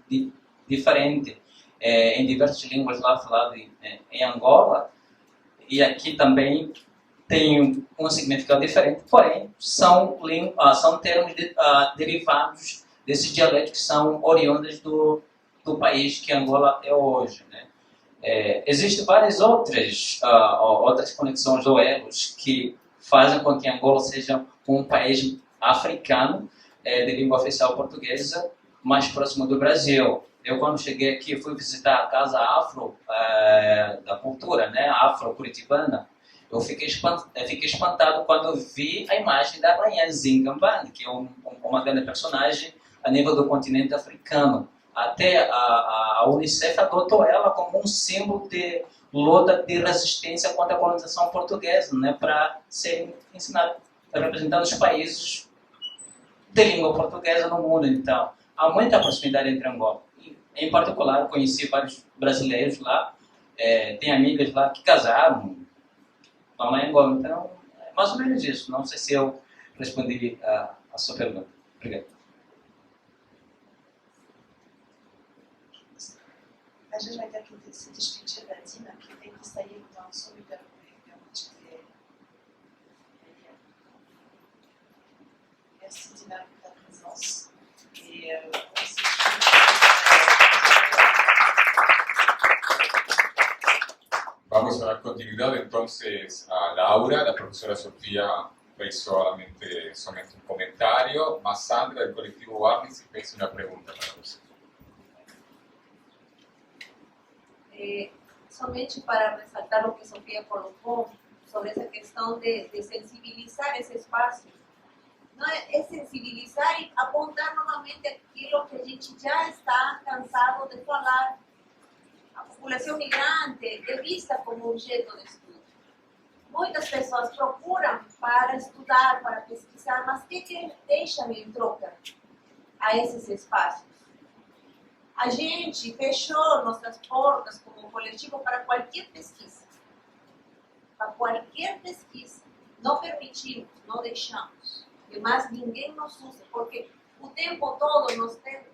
em diversas línguas lá falado em Angola, e aqui também têm um significado diferente, porém são termos derivados desses dialetos que são oriundos do país que Angola é hoje, né? Existem várias outras conexões ou elos que fazem com que Angola seja um país africano de língua oficial portuguesa mais próximo do Brasil. Eu, quando cheguei aqui, fui visitar a Casa Afro da Cultura, né, Afro-Curitibana. Eu fiquei espantado quando vi a imagem da Rainha Zingambane, que é uma grande personagem a nível do continente africano. Até a Unicef adotou ela como um símbolo de luta de resistência contra a colonização portuguesa, né, para ser ensinado, representando os países de língua portuguesa no mundo. Então, há muita proximidade entre Angola. Em particular, conheci vários brasileiros lá, tem amigas lá que casaram, estão lá em Angola. Então, é mais ou menos isso. Não sei se eu respondi a sua pergunta. Obrigado. A gente vai ter que se despedir da Dina, que tem que sair então solidariamente. Merci Dina por ta présence. Vamos a dar continuidad entonces a Laura. La profesora Sofía fez solamente un comentario, mas Sandra del colectivo Barnes fez una pregunta para usted. Somente para resaltar lo que Sofía colocó sobre esa cuestión de sensibilizar ese espacio. Não é sensibilizar e apontar novamente aquilo que a gente já está cansado de falar. A população migrante é vista como objeto de estudo. Muitas pessoas procuram para estudar, para pesquisar, mas o que deixam em troca a esses espaços? A gente fechou nossas portas como coletivo para qualquer pesquisa. Para qualquer pesquisa. Não permitimos, não deixamos. E mais ninguém nos usa, porque o tempo todo nós temos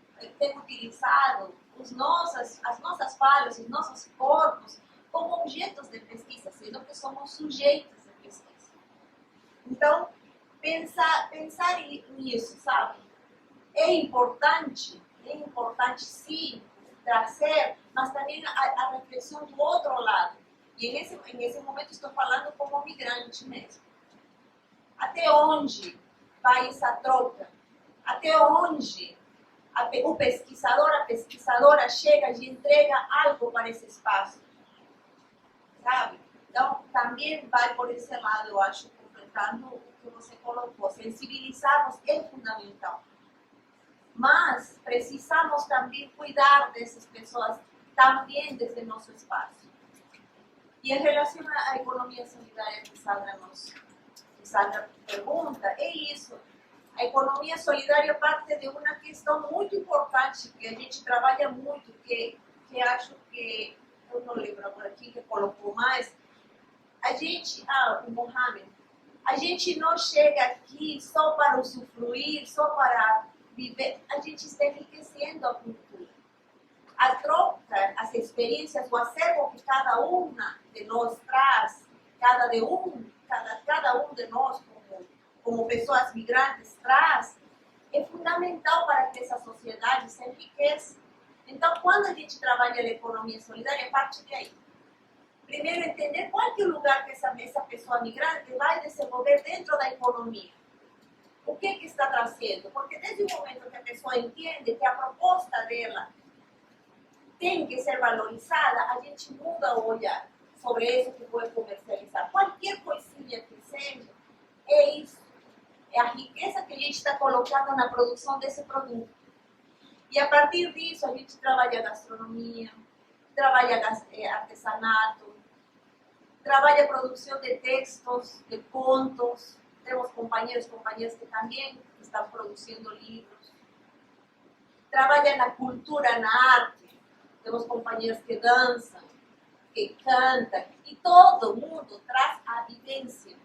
utilizado as nossas falas, os nossos corpos como objetos de pesquisa, sendo que somos sujeitos de pesquisa. Então, pensar nisso, sabe? É importante sim, trazer, mas também a reflexão do outro lado. E nesse momento estou falando como migrante mesmo. Até onde vai essa troca? Até onde o pesquisador, a pesquisadora chega e entrega algo para esse espaço? Sabe? Então, também vai por esse lado, eu acho, completando o que você colocou. Sensibilizarmos é fundamental. Mas precisamos também cuidar dessas pessoas também desde nosso espaço. E em relação à economia solidária que Sandra pergunta, é isso. A economia solidária parte de uma questão muito importante que a gente trabalha muito, que acho que, eu não lembro agora aqui que colocou mais, a gente, o Mohamed, a gente não chega aqui só para usufruir, só para viver, a gente está enriquecendo a cultura. A troca, as experiências, o acervo que cada uma de nós traz, cada um de nós como pessoas migrantes traz, é fundamental para que essa sociedade se enriqueça. Então, quando a gente trabalha na economia solidária, parte de aí. Primeiro, entender qual é o lugar que essa pessoa migrante vai desenvolver dentro da economia. O que está trazendo? Porque desde o momento que a pessoa entende que a proposta dela tem que ser valorizada, a gente muda o olhar sobre isso que foi comercializar. Qualquer coisinha que seja, é isso. É a riqueza que a gente está colocando na produção desse produto. E a partir disso, a gente trabalha gastronomia, trabalha artesanato, trabalha produção de textos, de contos. Temos companheiros e companheiras que também estão produzindo livros. Trabalha na cultura, na arte. Temos companheiros que dançam, que cantam. E todo mundo traz a vivência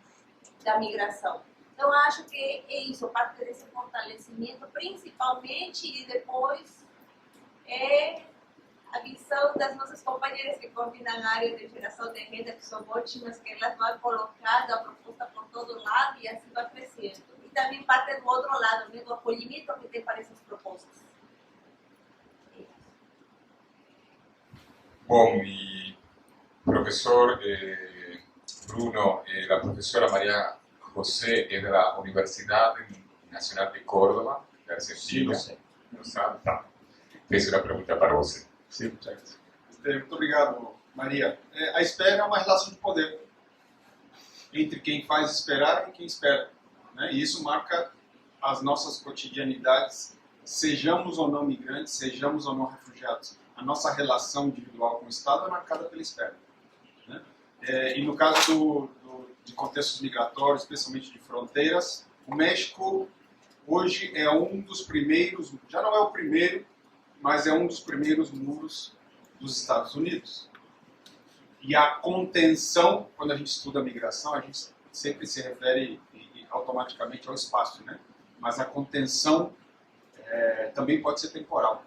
da migração. Então, acho que é isso, parte desse fortalecimento, principalmente, e depois a visão das nossas companheiras que coordenam a área de geração de renda, que são ótimas, que elas vão colocando a proposta por todo lado e assim vai crescendo. E também parte do outro lado, né, do acolhimento que tem para essas propostas. Bom, mi profesor Bruno e la professora Maria José é da Universidade Nacional de Córdoba, da Argentina. Não sabe? Tá. Fez uma pergunta para você. Sim, certo. Muito obrigado, Maria. A espera é uma relação de poder entre quem faz esperar e quem espera, né? E isso marca as nossas cotidianidades, sejamos ou não migrantes, sejamos ou não refugiados. A nossa relação individual com o Estado é marcada pela espera, né? E no caso de contextos migratórios, especialmente de fronteiras, o México hoje é um dos primeiros, já não é o primeiro, mas é um dos primeiros muros dos Estados Unidos. E a contenção, quando a gente estuda a migração, a gente sempre se refere automaticamente ao espaço, né? Mas a contenção também pode ser temporal.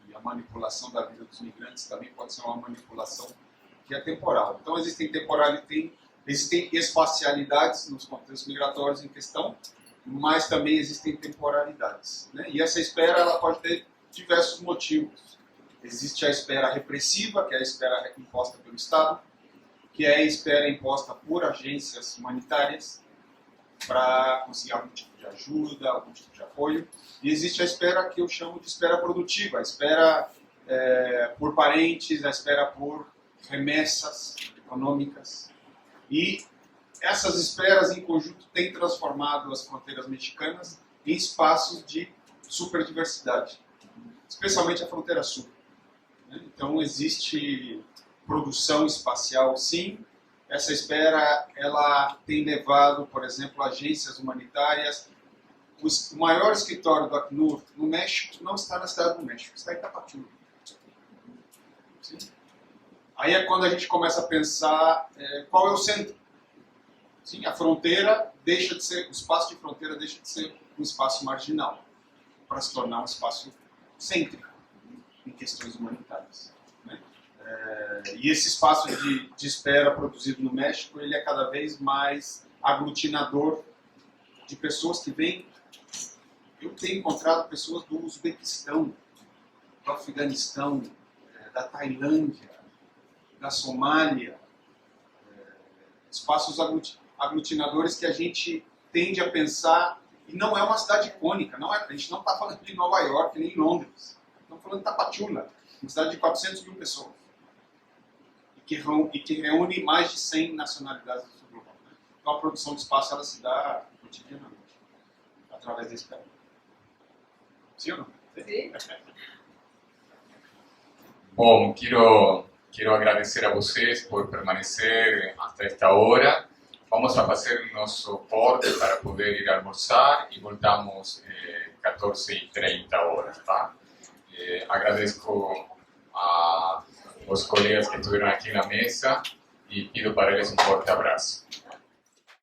E a manipulação da vida dos migrantes também pode ser uma manipulação que é temporal. Então existem espacialidades nos contextos migratórios em questão, mas também existem temporalidades, né? E essa espera ela pode ter diversos motivos. Existe a espera repressiva, que é a espera imposta pelo Estado, que é a espera imposta por agências humanitárias para conseguir algum tipo de ajuda, algum tipo de apoio. E existe a espera que eu chamo de espera produtiva, a espera por parentes, a espera por remessas econômicas. E essas esperas em conjunto têm transformado as fronteiras mexicanas em espaços de superdiversidade, especialmente a fronteira sul. Então existe produção espacial, sim. Essa espera ela tem levado, por exemplo, agências humanitárias. O maior escritório do Acnur no México não está na cidade do México, está em Tapachula. Sim? Aí é quando a gente começa a pensar qual é o centro. Sim, a fronteira deixa de ser, o espaço de fronteira deixa de ser um espaço marginal para se tornar um espaço cêntrico em questões humanitárias, né? E esse espaço de espera produzido no México, ele é cada vez mais aglutinador de pessoas que vêm. Eu tenho encontrado pessoas do Uzbequistão, do Afeganistão, da Tailândia, da Somália, espaços aglutinadores que a gente tende a pensar, e não é uma cidade icônica, a gente não está falando de Nova York nem Londres. Estamos falando de Tapachula, uma cidade de 400 mil pessoas, e que reúne mais de 100 nacionalidades do sul global. Então a produção de espaço ela se dá cotidianamente, através da espera. Sim ou não? Sim. Bom, quero agradecer a vocês por permanecer até esta hora. Vamos a fazer nosso corte para poder ir almoçar e voltamos 14h30 horas, tá? Agradeço a os colegas que estuvieron aquí en la mesa y pido para ellos un fuerte abrazo.